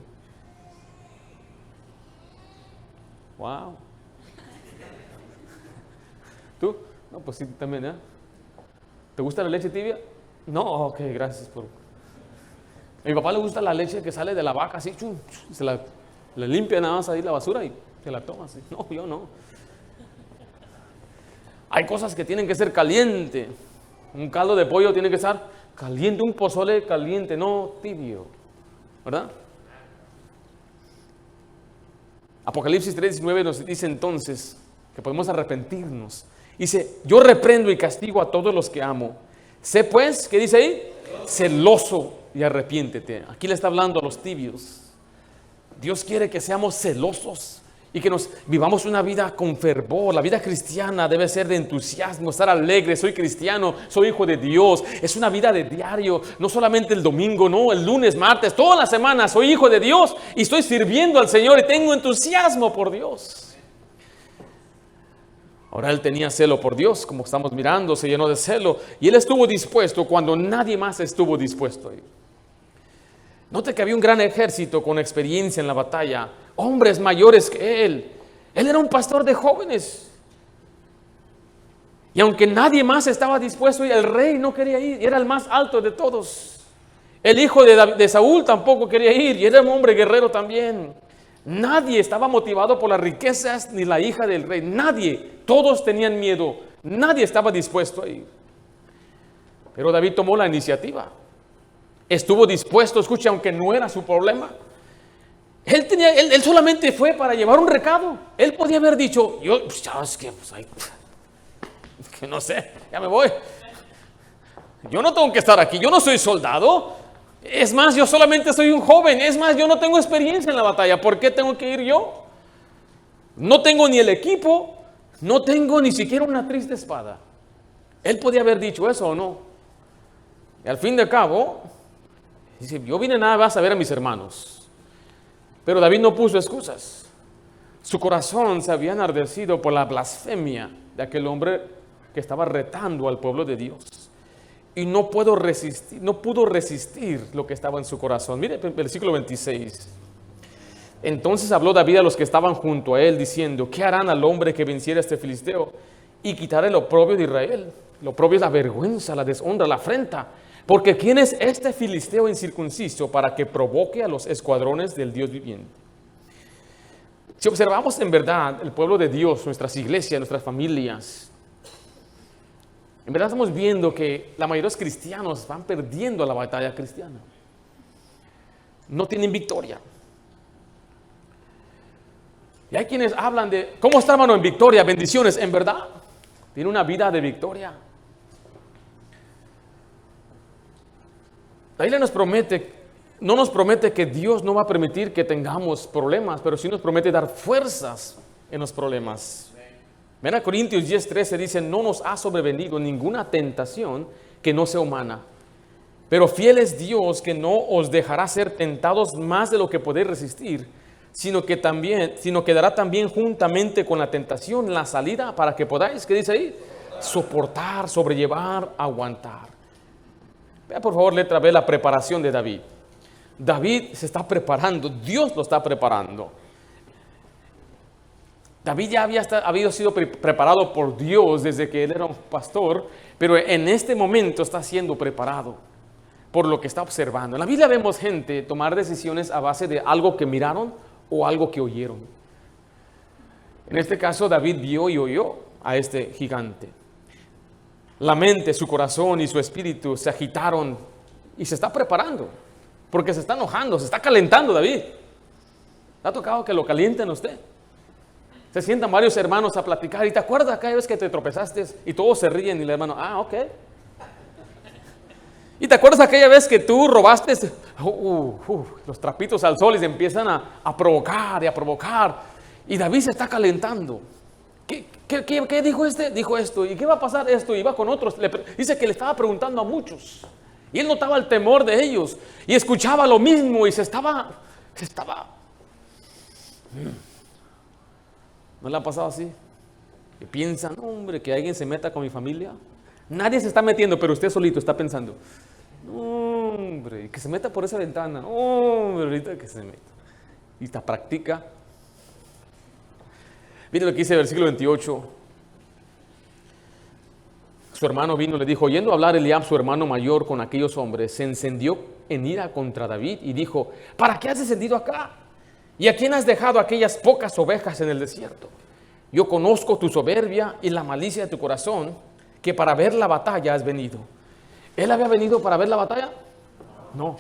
Wow. ¿Tú? No, pues sí, también, ¿eh? ¿Te gusta la leche tibia? No, ok, gracias por... A mi papá le gusta la leche que sale de la vaca, así, se la limpia nada más ahí la basura y se la toma así. No, yo no. Hay cosas que tienen que ser caliente. Un caldo de pollo tiene que estar caliente, un pozole caliente, no tibio. ¿Verdad? Apocalipsis 3:19 nos dice entonces que podemos arrepentirnos. Dice, yo reprendo y castigo a todos los que amo. Sé pues, ¿qué dice ahí? Celoso y arrepiéntete. Aquí le está hablando a los tibios. Dios quiere que seamos celosos y que nos vivamos una vida con fervor. La vida cristiana debe ser de entusiasmo, estar alegre. Soy cristiano, soy hijo de Dios. Es una vida de diario, no solamente el domingo, no, el lunes, martes, toda la semana. Soy hijo de Dios y estoy sirviendo al Señor y tengo entusiasmo por Dios. Ahora él tenía celo por Dios, como estamos mirando, se llenó de celo. Y él estuvo dispuesto cuando nadie más estuvo dispuesto. Note que había un gran ejército con experiencia en la batalla. Hombres mayores que él. Él era un pastor de jóvenes. Y aunque nadie más estaba dispuesto, el rey no quería ir. Era el más alto de todos. El hijo de Saúl tampoco quería ir. Y era un hombre guerrero también. Nadie estaba motivado por las riquezas ni la hija del rey. Nadie. Todos tenían miedo. Nadie estaba dispuesto a ir. Pero David tomó la iniciativa. Estuvo dispuesto, escuche, aunque no era su problema. Él solamente fue para llevar un recado. Él podía haber dicho, que no sé, ya me voy. Yo no tengo que estar aquí, yo no soy soldado. Es más, yo solamente soy un joven. Es más, yo no tengo experiencia en la batalla. ¿Por qué tengo que ir yo? No tengo ni el equipo, no tengo ni siquiera una triste espada. Él podía haber dicho eso o no. Y al fin de cabo, dice, yo vine nada más a ver a mis hermanos. Pero David no puso excusas. Su corazón se había enardecido por la blasfemia de aquel hombre que estaba retando al pueblo de Dios. Y no pudo resistir lo que estaba en su corazón. Mire el versículo 26. Entonces habló David a los que estaban junto a él, diciendo: ¿qué harán al hombre que venciera a este filisteo y quitar el oprobio de Israel? El oprobio es la vergüenza, la deshonra, la afrenta. Porque ¿quién es este filisteo incircunciso para que provoque a los escuadrones del Dios viviente? Si observamos en verdad el pueblo de Dios, nuestras iglesias, nuestras familias, en verdad estamos viendo que la mayoría de los cristianos van perdiendo la batalla cristiana. No tienen victoria. Y hay quienes hablan de, ¿cómo está, hermano, en victoria? Bendiciones, en verdad. Tiene una vida de victoria. La Biblia no nos promete que Dios no va a permitir que tengamos problemas, pero sí nos promete dar fuerzas en los problemas. Ven a Corintios 10:13, dice: no nos ha sobrevenido ninguna tentación que no sea humana, pero fiel es Dios, que no os dejará ser tentados más de lo que podéis resistir, sino que dará también juntamente con la tentación la salida para que podáis, ¿qué dice ahí? Soportar, sobrellevar, aguantar. Vea por favor letra B, la preparación de David. David se está preparando, Dios lo está preparando. David ya había sido preparado por Dios desde que él era un pastor, pero en este momento está siendo preparado por lo que está observando. En la Biblia vemos gente tomar decisiones a base de algo que miraron o algo que oyeron. En este caso, David vio y oyó a este gigante. La mente, su corazón y su espíritu se agitaron y se está preparando, porque se está enojando, se está calentando David. ¿Le ha tocado que lo calienten a usted? Se sientan varios hermanos a platicar y te acuerdas aquella vez que te tropezaste y todos se ríen y el hermano, ok. Y te acuerdas aquella vez que tú robaste los trapitos al sol y se empiezan a provocar y a provocar. Y David se está calentando. ¿Qué dijo este? Dijo esto. ¿Y qué va a pasar esto? Y va con otros. Dice que le estaba preguntando a muchos. Y él notaba el temor de ellos. Y escuchaba lo mismo y se estaba. ¿No le ha pasado así? Que piensan, hombre, que alguien se meta con mi familia. Nadie se está metiendo, pero usted solito está pensando, hombre, que se meta por esa ventana. Hombre, ahorita que se meta. Y esta practica. Mire lo que dice el versículo 28. Su hermano vino y le dijo, oyendo hablar Eliab, su hermano mayor, con aquellos hombres, se encendió en ira contra David y dijo, ¿para qué has descendido acá? ¿Y a quién has dejado aquellas pocas ovejas en el desierto? Yo conozco tu soberbia y la malicia de tu corazón, que para ver la batalla has venido. ¿Él había venido para ver la batalla? No.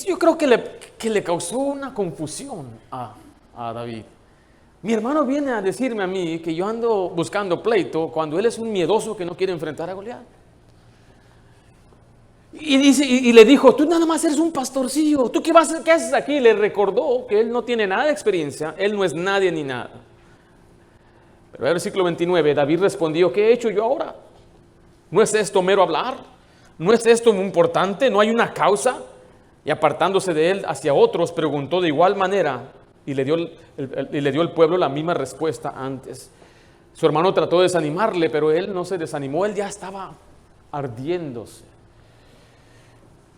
Yo creo que le causó una confusión a David. Mi hermano viene a decirme a mí que yo ando buscando pleito cuando él es un miedoso que no quiere enfrentar a Goliat. Y le dijo, tú nada más eres un pastorcillo, ¿tú qué haces aquí? Le recordó que él no tiene nada de experiencia, él no es nadie ni nada. Pero el versículo 29, David respondió, ¿qué he hecho yo ahora? ¿No es esto mero hablar? ¿No es esto muy importante? ¿No hay una causa? Y apartándose de él hacia otros, preguntó de igual manera y le dio el pueblo la misma respuesta antes. Su hermano trató de desanimarle, pero él no se desanimó, él ya estaba ardiéndose.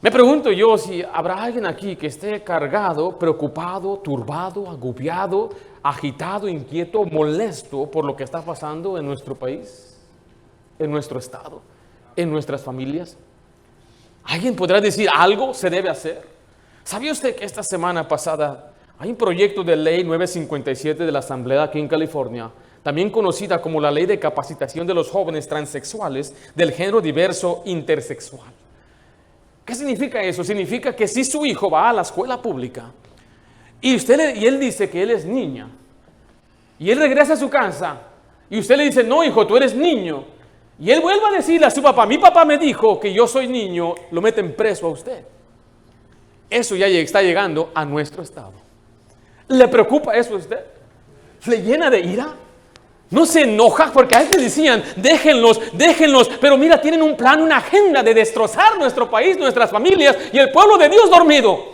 Me pregunto yo si habrá alguien aquí que esté cargado, preocupado, turbado, agobiado, agitado, inquieto, molesto por lo que está pasando en nuestro país, en nuestro estado, en nuestras familias. ¿Alguien podrá decir algo se debe hacer? ¿Sabía usted que esta semana pasada hay un proyecto de ley 957 de la Asamblea aquí en California, también conocida como la Ley de Capacitación de los Jóvenes Transexuales del Género Diverso Intersexual? ¿Qué significa eso? Significa que si su hijo va a la escuela pública y él dice que él es niña y él regresa a su casa y usted le dice, no hijo, tú eres niño, y él vuelve a decirle a su papá, mi papá me dijo que yo soy niño, lo meten preso a usted. Eso ya está llegando a nuestro estado. ¿Le preocupa eso a usted? ¿Le llena de ira? ¿No se enoja? Porque a veces decían, déjenlos, pero mira, tienen un plan, una agenda de destrozar nuestro país, nuestras familias y el pueblo de Dios dormido.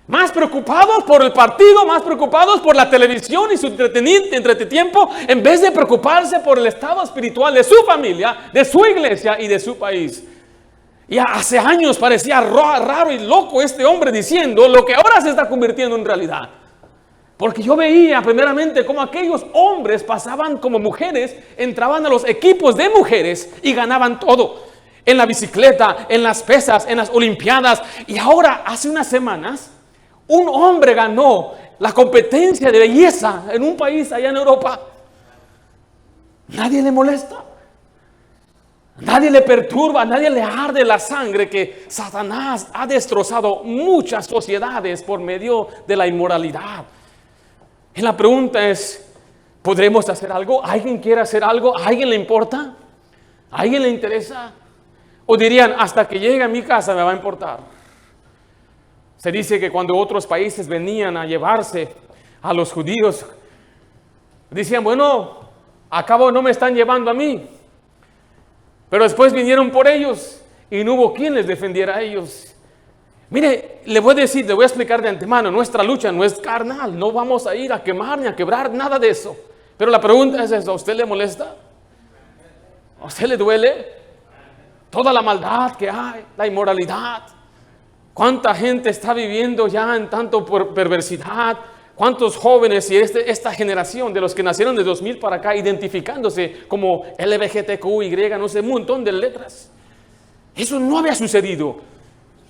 Más preocupados por el partido, más preocupados por la televisión y su entretiempo, en vez de preocuparse por el estado espiritual de su familia, de su iglesia y de su país. Y hace años parecía raro y loco este hombre diciendo lo que ahora se está convirtiendo en realidad. Porque yo veía primeramente cómo aquellos hombres pasaban como mujeres, entraban a los equipos de mujeres y ganaban todo. En la bicicleta, en las pesas, en las olimpiadas. Y ahora, hace unas semanas, un hombre ganó la competencia de belleza en un país allá en Europa. Nadie le molesta. Nadie le perturba, nadie le arde la sangre que Satanás ha destrozado muchas sociedades por medio de la inmoralidad. Y la pregunta es, ¿podremos hacer algo? ¿Alguien quiere hacer algo? ¿A alguien le importa? ¿A alguien le interesa? ¿O dirían, hasta que llegue a mi casa me va a importar? Se dice que cuando otros países venían a llevarse a los judíos, decían, bueno, a cabo no me están llevando a mí. Pero después vinieron por ellos y no hubo quien les defendiera a ellos. Mire, le voy a explicar de antemano, nuestra lucha no es carnal, no vamos a ir a quemar ni a quebrar, nada de eso. Pero la pregunta es esa, ¿a usted le molesta? ¿A usted le duele? Toda la maldad que hay, la inmoralidad. ¿Cuánta gente está viviendo ya en tanto perversidad? ¿Cuántos jóvenes y esta generación de los que nacieron de 2000 para acá identificándose como LGBTQY, no sé, un montón de letras? Eso no había sucedido.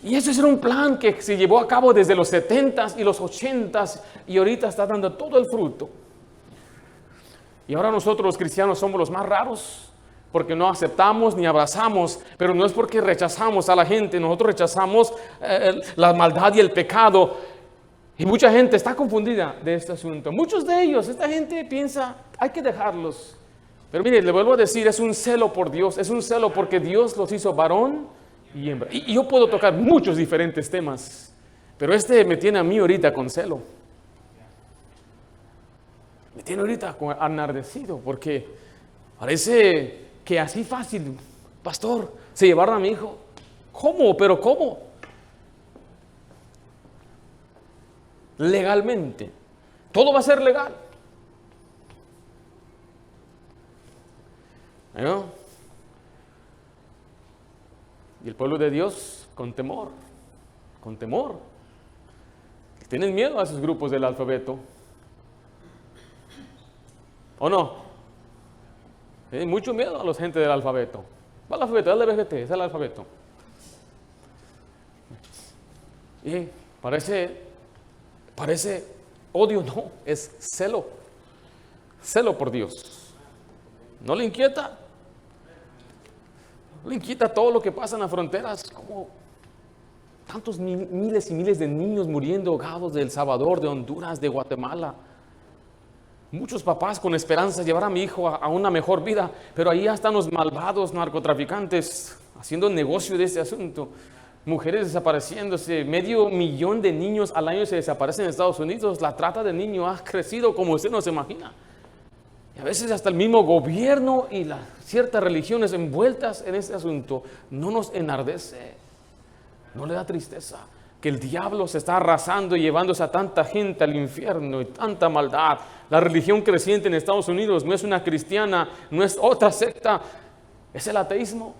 Y eso era un plan que se llevó a cabo desde los 70s y los 80s y ahorita está dando todo el fruto. Y ahora nosotros los cristianos somos los más raros porque no aceptamos ni abrazamos, pero no es porque rechazamos a la gente, nosotros rechazamos la maldad y el pecado. Y mucha gente está confundida de este asunto. Muchos de ellos, esta gente piensa, hay que dejarlos. Pero mire, le vuelvo a decir, es un celo por Dios, es un celo porque Dios los hizo varón y hembra. Y yo puedo tocar muchos diferentes temas, pero este me tiene a mí ahorita con celo. Me tiene ahorita enardecido porque parece que así fácil, pastor, se llevaron a mi hijo. ¿Cómo? ¿Pero cómo? Legalmente. Todo va a ser legal. ¿No? Y el pueblo de Dios con temor. Tienen miedo a esos grupos del alfabeto. ¿O no? Tienen mucho miedo a la gente del alfabeto. Va al alfabeto, es el LBGT, es el alfabeto. Y parece odio, no, es celo. Celo por Dios. ¿No le inquieta? ¿No le inquieta todo lo que pasa en las fronteras? Como tantos miles y miles de niños muriendo ahogados de El Salvador, de Honduras, de Guatemala. Muchos papás con esperanza de llevar a mi hijo a una mejor vida, pero ahí están los malvados narcotraficantes haciendo negocio de ese asunto. Mujeres desapareciéndose, 500,000 de niños al año se desaparecen en Estados Unidos. La trata de niños ha crecido como usted no se imagina. Y a veces hasta el mismo gobierno y ciertas religiones envueltas en este asunto no nos enardece, no le da tristeza que el diablo se está arrasando y llevándose a tanta gente al infierno y tanta maldad. La religión creciente en Estados Unidos no es una cristiana, no es otra secta, es el ateísmo.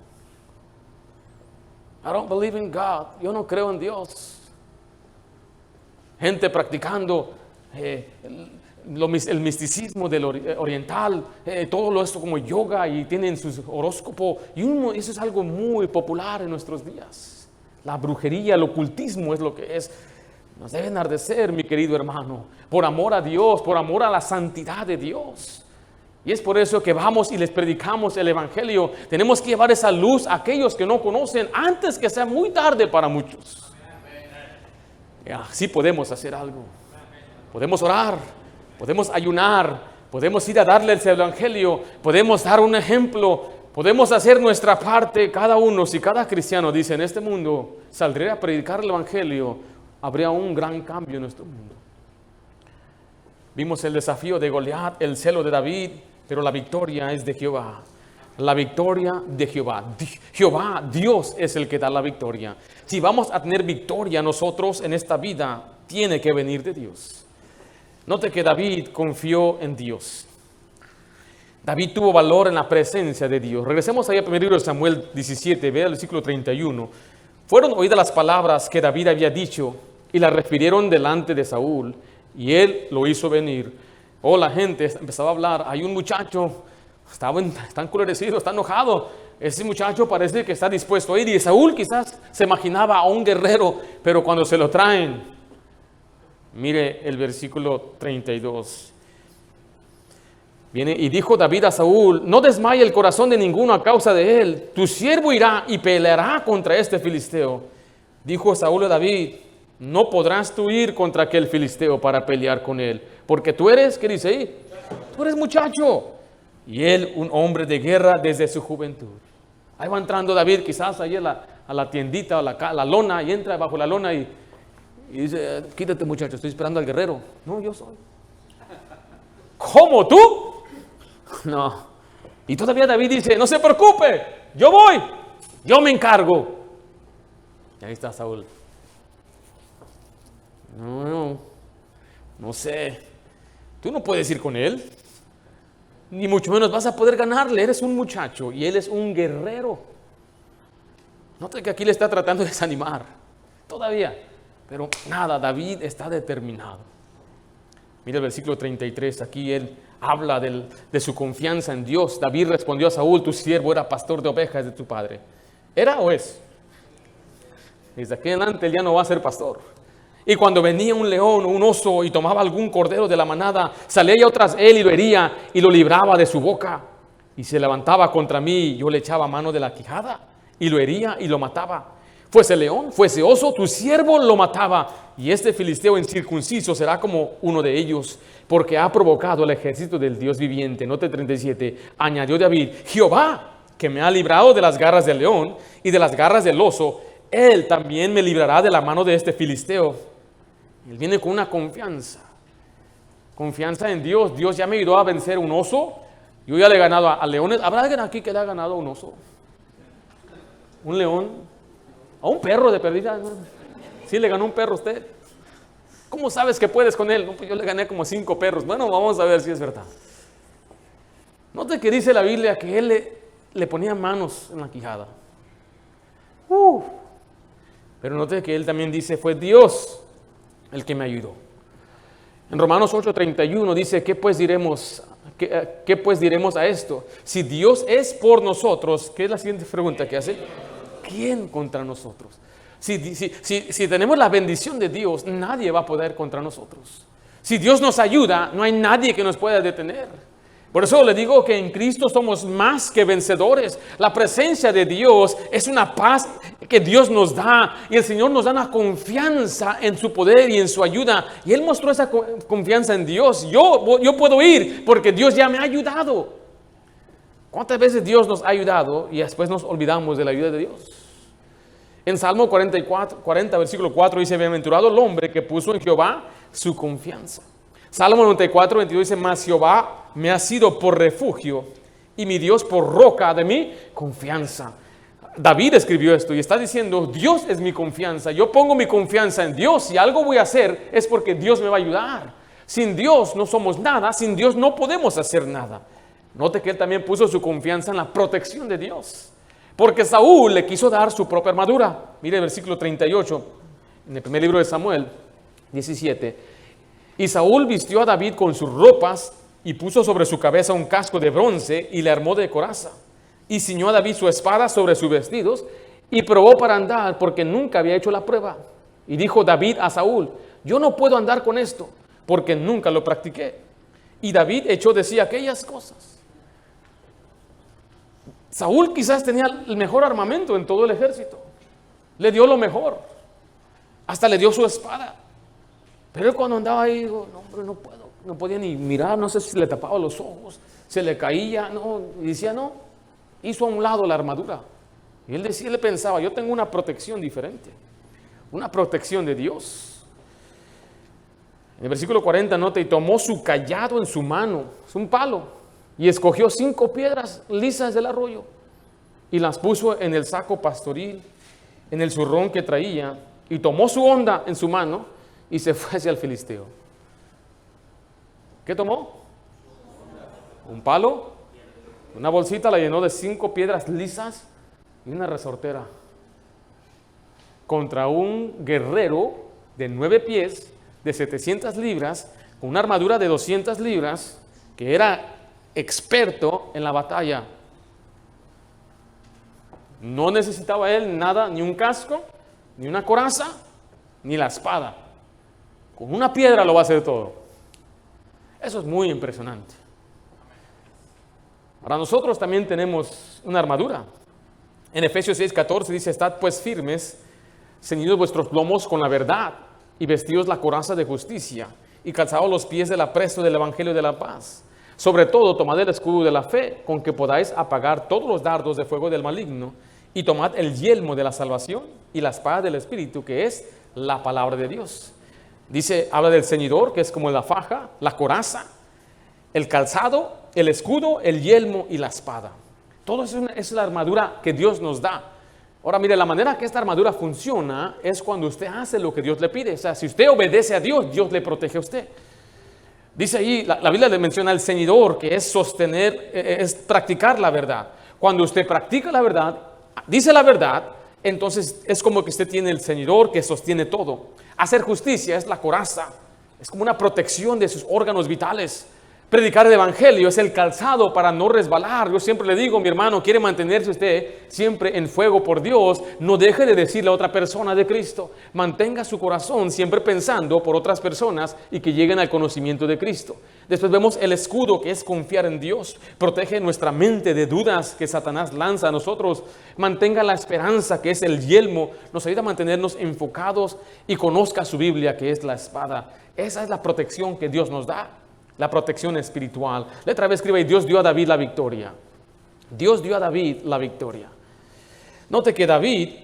I don't believe in God. Yo no creo en Dios. Gente practicando el misticismo del oriental, todo esto como yoga y tienen su horóscopo. Y eso es algo muy popular en nuestros días. La brujería, el ocultismo es lo que es. Nos debe enardecer, mi querido hermano, por amor a Dios, por amor a la santidad de Dios. Y es por eso que vamos y les predicamos el Evangelio. Tenemos que llevar esa luz a aquellos que no conocen antes que sea muy tarde para muchos. Y así podemos hacer algo. Podemos orar, podemos ayunar, podemos ir a darles el Evangelio, podemos dar un ejemplo, podemos hacer nuestra parte. Cada uno, si cada cristiano dice en este mundo, saldré a predicar el Evangelio, habría un gran cambio en nuestro mundo. Vimos el desafío de Goliat, el celo de David, pero la victoria es de Jehová. La victoria de Jehová. Jehová, Dios es el que da la victoria. Si vamos a tener victoria nosotros en esta vida, tiene que venir de Dios. Note que David confió en Dios. David tuvo valor en la presencia de Dios. Regresemos ahí al primer libro de Samuel 17, vea el versículo 31. Fueron oídas las palabras que David había dicho y las refirieron delante de Saúl, y él lo hizo venir. La gente empezaba a hablar. Hay un muchacho, está encolerido, está enojado. Ese muchacho parece que está dispuesto a ir. Y Saúl quizás se imaginaba a un guerrero, pero cuando se lo traen, mire el versículo 32. Viene y dijo David a Saúl: no desmaye el corazón de ninguno a causa de él. Tu siervo irá y peleará contra este filisteo. Dijo Saúl a David: no podrás tú ir contra aquel filisteo para pelear con él, porque tú eres, ¿qué dice ahí? Tú eres muchacho, y él un hombre de guerra desde su juventud. Ahí va entrando David, quizás ahí a la tiendita, a la lona, y entra bajo la lona y dice: quítate, muchacho, estoy esperando al guerrero. No, yo soy. ¿Cómo, tú? No. Y todavía David dice: no se preocupe, yo voy, yo me encargo. Y ahí está Saúl. No sé, tú no puedes ir con él, ni mucho menos vas a poder ganarle. Eres un muchacho y él es un guerrero. Nota que aquí le está tratando de desanimar todavía, pero nada, David está determinado. Mira el versículo 33, aquí él habla de su confianza en Dios. David respondió a Saúl: tu siervo era pastor de ovejas de tu padre. ¿Era o es? Desde aquí en adelante él ya no va a ser pastor. Y cuando venía un león o un oso y tomaba algún cordero de la manada, salía yo tras él y lo hería y lo libraba de su boca. Y se levantaba contra mí, yo le echaba mano de la quijada y lo hería y lo mataba. Fuese león, fuese oso, tu siervo lo mataba. Y este filisteo incircunciso será como uno de ellos, porque ha provocado el ejército del Dios viviente. Note 37, añadió David: Jehová, que me ha librado de las garras del león y de las garras del oso, él también me librará de la mano de este filisteo. Él viene con una confianza en Dios. Dios ya me ayudó a vencer un oso. Yo ya le he ganado a leones. ¿Habrá alguien aquí que le ha ganado a un oso? ¿Un león? ¿A un perro de perdida? ¿Sí le ganó un perro a usted? ¿Cómo sabes que puedes con él? No, pues yo le gané como 5 perros. Bueno, vamos a ver si es verdad. Note que dice la Biblia que él le ponía manos en la quijada. Pero note que él también dice: fue Dios el que me ayudó. En Romanos 8:31 dice: ¿qué pues diremos a esto? Si Dios es por nosotros, ¿qué es la siguiente pregunta que hace? ¿Quién contra nosotros? Si tenemos la bendición de Dios, nadie va a poder contra nosotros. Si Dios nos ayuda, no hay nadie que nos pueda detener. Por eso le digo que en Cristo somos más que vencedores. La presencia de Dios es una paz que Dios nos da, y el Señor nos da una confianza en su poder y en su ayuda. Y Él mostró esa confianza en Dios. Yo puedo ir porque Dios ya me ha ayudado. ¿Cuántas veces Dios nos ha ayudado y después nos olvidamos de la ayuda de Dios? En Salmo 40, versículo 4 dice: bienaventurado el hombre que puso en Jehová su confianza. Salmo 94, 22 dice: mas Jehová me ha sido por refugio y mi Dios por roca de mi confianza. David escribió esto y está diciendo: Dios es mi confianza. Yo pongo mi confianza en Dios. Si algo voy a hacer es porque Dios me va a ayudar. Sin Dios no somos nada. Sin Dios no podemos hacer nada. Note que él también puso su confianza en la protección de Dios, porque Saúl le quiso dar su propia armadura. Mire el versículo 38 en el primer libro de Samuel 17. Y Saúl vistió a David con sus ropas y puso sobre su cabeza un casco de bronce y le armó de coraza. Y ciñó a David su espada sobre sus vestidos y probó para andar, porque nunca había hecho la prueba. Y dijo David a Saúl: yo no puedo andar con esto, porque nunca lo practiqué. Y David echó de sí aquellas cosas. Saúl quizás tenía el mejor armamento en todo el ejército. Le dio lo mejor. Hasta le dio su espada. Pero él cuando andaba ahí, dijo: no, hombre, no puedo. No podía ni mirar, no sé si le tapaba los ojos, se le caía, no. Y decía: no. Hizo a un lado la armadura. Y él decía, él pensaba: yo tengo una protección diferente. Una protección de Dios. En el versículo 40 nota: y tomó su cayado en su mano, es un palo, y escogió 5 piedras lisas del arroyo, y las puso en el saco pastoril, en el zurrón que traía, y tomó su honda en su mano, y se fue hacia el filisteo. ¿Qué tomó? Un palo, una bolsita, la llenó de 5 piedras lisas y una resortera. Contra un guerrero de 9 pies, de 700 libras, con una armadura de 200 libras, que era experto en la batalla. No necesitaba él nada, ni un casco, ni una coraza, ni la espada. Con una piedra lo va a hacer todo. Eso es muy impresionante. Para nosotros también tenemos una armadura. En Efesios 6:14 dice: estad pues firmes, ceñidos vuestros lomos con la verdad, y vestidos la coraza de justicia, y calzados los pies del apresto del evangelio de la paz. Sobre todo, tomad el escudo de la fe, con que podáis apagar todos los dardos de fuego del maligno, y tomad el yelmo de la salvación y la espada del Espíritu, que es la palabra de Dios. Dice, habla del ceñidor, que es como la faja, la coraza, el calzado, el escudo, el yelmo y la espada. Todo eso es la armadura que Dios nos da. Ahora, mire, la manera que esta armadura funciona es cuando usted hace lo que Dios le pide. O sea, si usted obedece a Dios, Dios le protege a usted. Dice ahí, la Biblia le menciona el ceñidor, que es sostener, es practicar la verdad. Cuando usted practica la verdad, dice la verdad, entonces es como que usted tiene el ceñidor que sostiene todo. Hacer justicia es la coraza, es como una protección de sus órganos vitales. Predicar el evangelio es el calzado para no resbalar. Yo siempre le digo, mi hermano, quiere mantenerse usted siempre en fuego por Dios, no deje de decirle a otra persona de Cristo. Mantenga su corazón siempre pensando por otras personas y que lleguen al conocimiento de Cristo. Después vemos el escudo, que es confiar en Dios. Protege nuestra mente de dudas que Satanás lanza a nosotros. Mantenga la esperanza, que es el yelmo. Nos ayuda a mantenernos enfocados, y conozca su Biblia, que es la espada. Esa es la protección que Dios nos da. La protección espiritual. Letra B escribe: y Dios dio a David la victoria. Dios dio a David la victoria. Note que David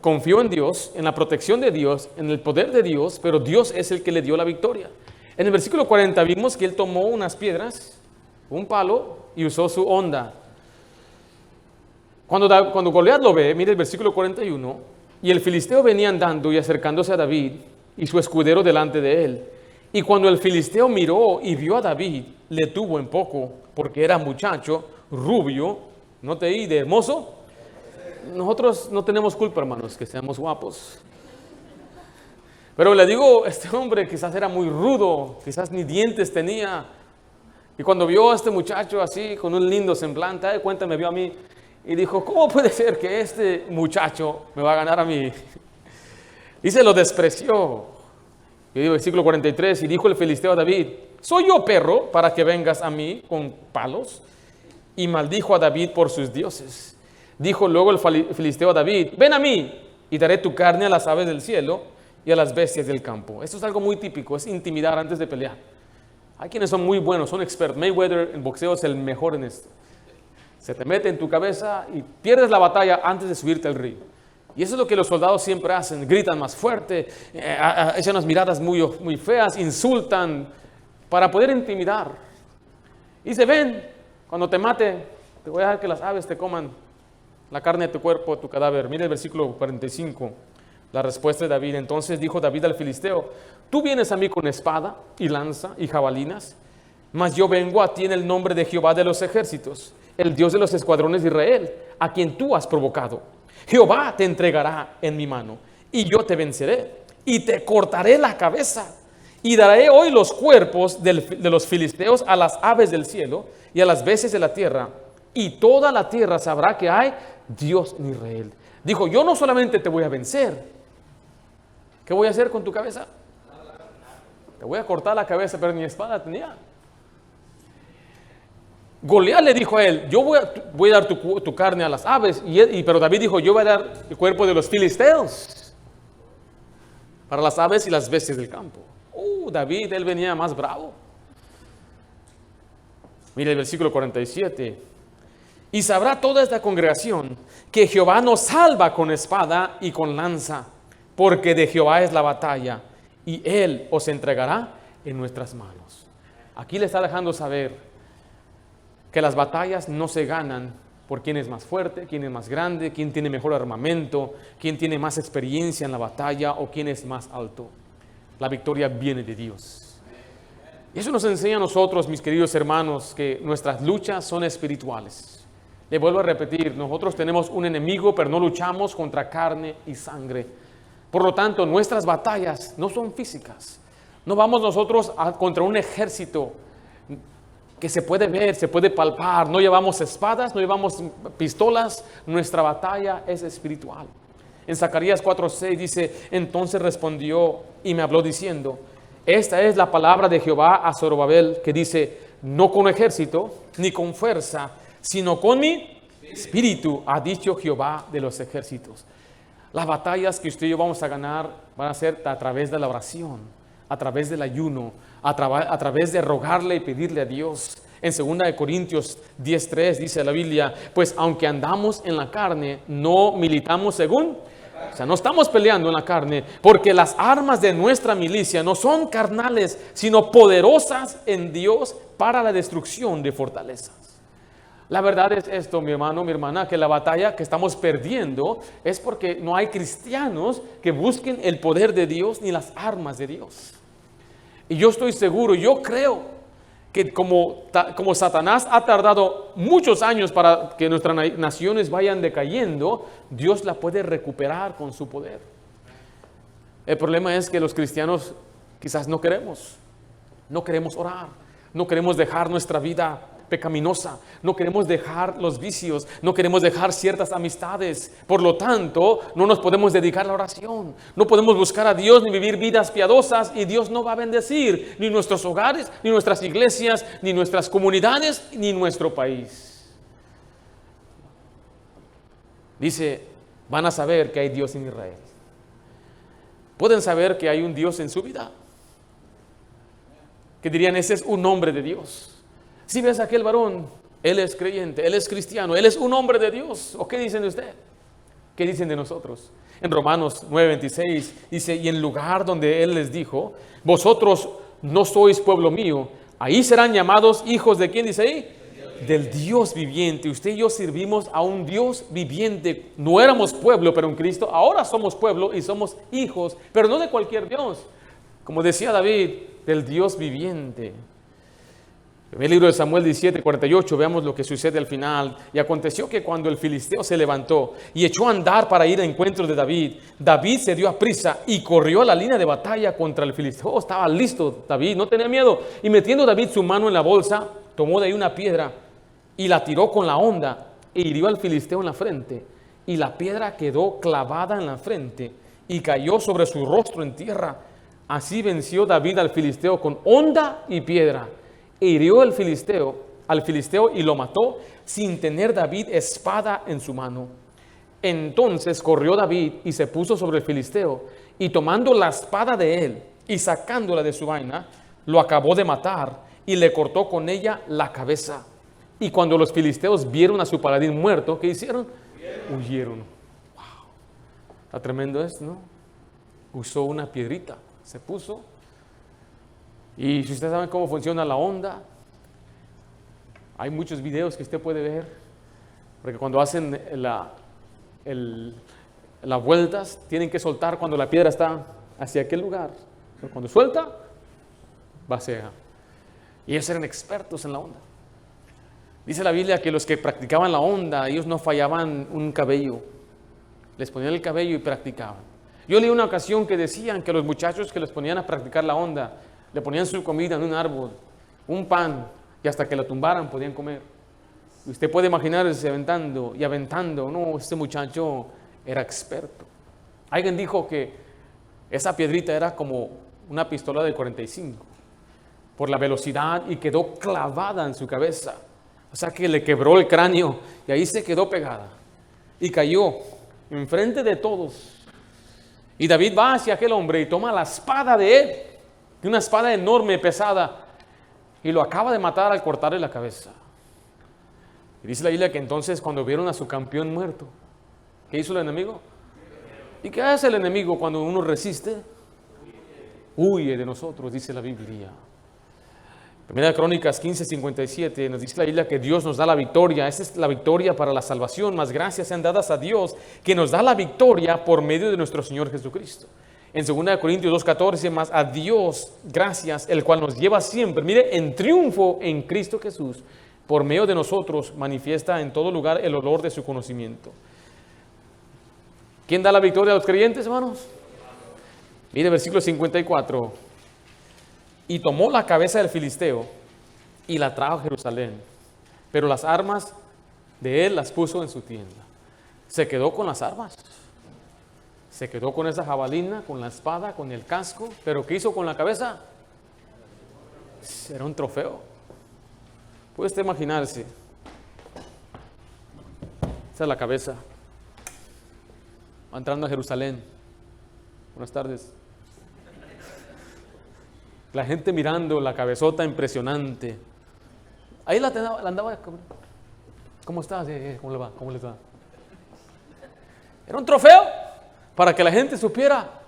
confió en Dios, en la protección de Dios, en el poder de Dios, pero Dios es el que le dio la victoria. En el versículo 40 vimos que él tomó unas piedras, un palo, y usó su honda. Cuando Goliat lo ve, mire el versículo 41, y el filisteo venía andando y acercándose a David, y su escudero delante de él. Y cuando el filisteo miró y vio a David, le tuvo en poco, porque era muchacho, rubio, ¿no te oí de hermoso? Nosotros no tenemos culpa, hermanos, que seamos guapos. Pero le digo, este hombre quizás era muy rudo, quizás ni dientes tenía. Y cuando vio a este muchacho así, con un lindo semblante, de cuenta me vio a mí y dijo: ¿cómo puede ser que este muchacho me va a ganar a mí? Y se lo despreció. Y digo, versículo 43, y dijo el filisteo a David: ¿soy yo perro para que vengas a mí con palos? Y maldijo a David por sus dioses. Dijo luego el filisteo a David: ven a mí, y daré tu carne a las aves del cielo y a las bestias del campo. Esto es algo muy típico, es intimidar antes de pelear. Hay quienes son muy buenos, son expertos. Mayweather en boxeo es el mejor en esto. Se te mete en tu cabeza y pierdes la batalla antes de subirte al ring. Y eso es lo que los soldados siempre hacen: gritan más fuerte, echan unas miradas muy feas, insultan para poder intimidar. Y dice: ven, cuando te mate, te voy a dejar que las aves te coman la carne de tu cuerpo, tu cadáver. Mira el versículo 45, la respuesta de David. Entonces dijo David al filisteo: tú vienes a mí con espada y lanza y jabalinas, mas yo vengo a ti en el nombre de Jehová de los ejércitos, el Dios de los escuadrones de Israel, a quien tú has provocado. Jehová te entregará en mi mano, y yo te venceré, y te cortaré la cabeza, y daré hoy los cuerpos de los filisteos a las aves del cielo y a las bestias de la tierra, y toda la tierra sabrá que hay Dios en Israel. Dijo: yo no solamente te voy a vencer, ¿qué voy a hacer con tu cabeza? Te voy a cortar la cabeza, pero ni espada tenía. Goliat le dijo a él: yo voy a dar tu carne a las aves, pero David dijo: yo voy a dar el cuerpo de los filisteos para las aves y las bestias del campo. David, él venía más bravo. Mire el versículo 47. Y sabrá toda esta congregación que Jehová nos salva con espada y con lanza, porque de Jehová es la batalla, y él os entregará en nuestras manos. Aquí le está dejando saber que las batallas no se ganan por quién es más fuerte, quién es más grande, quién tiene mejor armamento, quién tiene más experiencia en la batalla o quién es más alto. La victoria viene de Dios. Y eso nos enseña a nosotros, mis queridos hermanos, que nuestras luchas son espirituales. Le vuelvo a repetir, nosotros tenemos un enemigo, pero no luchamos contra carne y sangre. Por lo tanto, nuestras batallas no son físicas. No vamos nosotros contra un ejército que se puede ver, se puede palpar. No llevamos espadas, no llevamos pistolas. Nuestra batalla es espiritual. En Zacarías 4:6 dice, entonces respondió y me habló diciendo, esta es la palabra de Jehová a Zorobabel, que dice, no con ejército ni con fuerza, sino con mi espíritu, ha dicho Jehová de los ejércitos. Las batallas que usted y yo vamos a ganar van a ser a través de la oración, a través del ayuno, a través de rogarle y pedirle a Dios. En 2 Corintios 10:3 dice la Biblia, pues aunque andamos en la carne, no militamos según... O sea, no estamos peleando en la carne, porque las armas de nuestra milicia no son carnales, sino poderosas en Dios para la destrucción de fortalezas. La verdad es esto, mi hermano, mi hermana, que la batalla que estamos perdiendo es porque no hay cristianos que busquen el poder de Dios ni las armas de Dios. Y yo estoy seguro, yo creo que como Satanás ha tardado muchos años para que nuestras naciones vayan decayendo, Dios la puede recuperar con su poder. El problema es que los cristianos quizás no queremos orar, no queremos dejar nuestra vida pecaminosa, no queremos dejar los vicios, no queremos dejar ciertas amistades. Por lo tanto, no nos podemos dedicar a la oración, no podemos buscar a Dios ni vivir vidas piadosas, y Dios no va a bendecir ni nuestros hogares, ni nuestras iglesias, ni nuestras comunidades, ni nuestro país. Dice, van a saber que hay Dios en Israel. Pueden saber que hay un Dios en su vida, que dirían, ese es un hombre de Dios. Si ves a aquel varón, él es creyente, él es cristiano, él es un hombre de Dios. ¿O qué dicen de usted? ¿Qué dicen de nosotros? En Romanos 9:26 dice, y en lugar donde él les dijo, vosotros no sois pueblo mío, ahí serán llamados hijos de ¿quién dice ahí? Del Dios viviente. Usted y yo servimos a un Dios viviente. No éramos pueblo, pero en Cristo ahora somos pueblo y somos hijos, pero no de cualquier Dios. Como decía David, del Dios viviente. En el libro de Samuel 17:48 veamos lo que sucede al final. Y aconteció que cuando el filisteo se levantó y echó a andar para ir a encuentro de David, David se dio a prisa y corrió a la línea de batalla contra el filisteo. Estaba listo David, no tenía miedo. Y metiendo David su mano en la bolsa, tomó de ahí una piedra y la tiró con la honda e hirió al filisteo en la frente. Y la piedra quedó clavada en la frente y cayó sobre su rostro en tierra. Así venció David al filisteo con honda y piedra. E hirió al filisteo y lo mató sin tener David espada en su mano. Entonces corrió David y se puso sobre el filisteo, y tomando la espada de él y sacándola de su vaina, lo acabó de matar y le cortó con ella la cabeza. Y cuando los filisteos vieron a su paladín muerto, ¿qué hicieron? Huyeron. Wow. Está tremendo esto, ¿no? Usó una piedrita, se puso. Y si ustedes saben cómo funciona la onda, hay muchos videos que usted puede ver, porque cuando hacen las vueltas, tienen que soltar cuando la piedra está hacia aquel lugar. Pero cuando suelta, va hacia allá. Y ellos eran expertos en la onda. Dice la Biblia que los que practicaban la onda, ellos no fallaban un cabello. Les ponían el cabello y practicaban. Yo leí una ocasión que decían que los muchachos que les ponían a practicar la onda, le ponían su comida en un árbol, un pan, y hasta que la tumbaran podían comer. Y usted puede imaginarse aventando y aventando. No, este muchacho era experto. Alguien dijo que esa piedrita era como una pistola de 45 por la velocidad, y quedó clavada en su cabeza. O sea que le quebró el cráneo y ahí se quedó pegada. Y cayó enfrente de todos. Y David va hacia aquel hombre y toma la espada de él, una espada enorme, pesada, y lo acaba de matar al cortarle la cabeza. Y dice la Biblia que entonces cuando vieron a su campeón muerto, ¿qué hizo el enemigo? ¿Y qué hace el enemigo cuando uno resiste? Huye de nosotros, dice la Biblia. Primera Crónicas 15:57 nos dice la Biblia que Dios nos da la victoria. Esa es la victoria para la salvación, más gracias sean dadas a Dios que nos da la victoria por medio de nuestro Señor Jesucristo. En 2 Corintios 2:14, más a Dios gracias, el cual nos lleva siempre, mire, en triunfo en Cristo Jesús, por medio de nosotros manifiesta en todo lugar el olor de su conocimiento. ¿Quién da la victoria a los creyentes, hermanos? Mire, versículo 54. Y tomó la cabeza del filisteo y la trajo a Jerusalén, pero las armas de él las puso en su tienda. Se quedó con las armas, se quedó con esa jabalina, con la espada, con el casco, pero ¿qué hizo con la cabeza? Era un trofeo. Puede usted imaginarse, esa es la cabeza, va entrando a Jerusalén. Buenas tardes. La gente mirando la cabezota impresionante. Ahí la andaba. ¿Cómo estás? ¿Cómo le va? ¿Cómo les va? Era un trofeo para que la gente supiera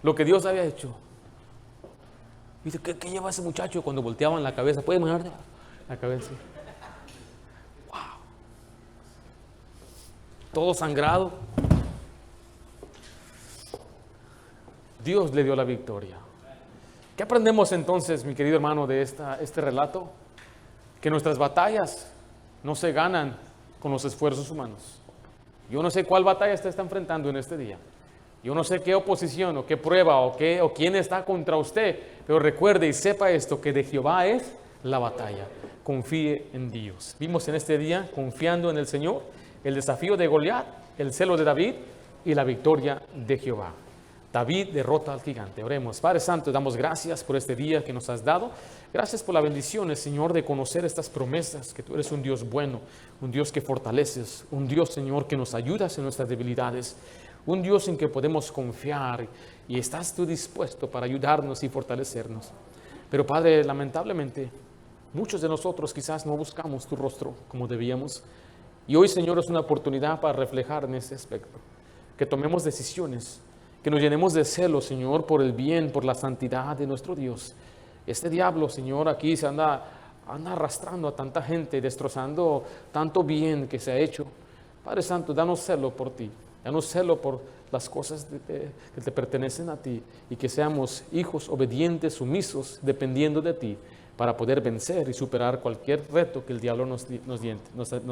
lo que Dios había hecho. Dice, ¿qué lleva ese muchacho cuando volteaban la cabeza? ¿Puede imaginarte la cabeza? ¡Wow! Todo sangrado. Dios le dio la victoria. ¿Qué aprendemos entonces, mi querido hermano, de este relato? Que nuestras batallas no se ganan con los esfuerzos humanos. Yo no sé cuál batalla usted está enfrentando en este día. Yo no sé qué oposición o qué prueba o quién está contra usted. Pero recuerde y sepa esto, que de Jehová es la batalla. Confíe en Dios. Vimos en este día, confiando en el Señor, el desafío de Goliat, el celo de David y la victoria de Jehová. David derrota al gigante. Oremos. Padre Santo, damos gracias por este día que nos has dado. Gracias por las bendiciones, Señor, de conocer estas promesas, que tú eres un Dios bueno, un Dios que fortaleces, un Dios, Señor, que nos ayudas en nuestras debilidades, un Dios en que podemos confiar y estás tú dispuesto para ayudarnos y fortalecernos. Pero, Padre, lamentablemente, muchos de nosotros quizás no buscamos tu rostro como debíamos. Y hoy, Señor, es una oportunidad para reflejar en ese aspecto, que tomemos decisiones, que nos llenemos de celo, Señor, por el bien, por la santidad de nuestro Dios. Este diablo, Señor, aquí se anda arrastrando a tanta gente, destrozando tanto bien que se ha hecho. Padre Santo, danos celo por ti, danos celo por las cosas que te pertenecen a ti, y que seamos hijos obedientes, sumisos, dependiendo de ti, para poder vencer y superar cualquier reto que el diablo nos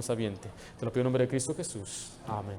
aviente. Te lo pido en nombre de Cristo Jesús. Amén.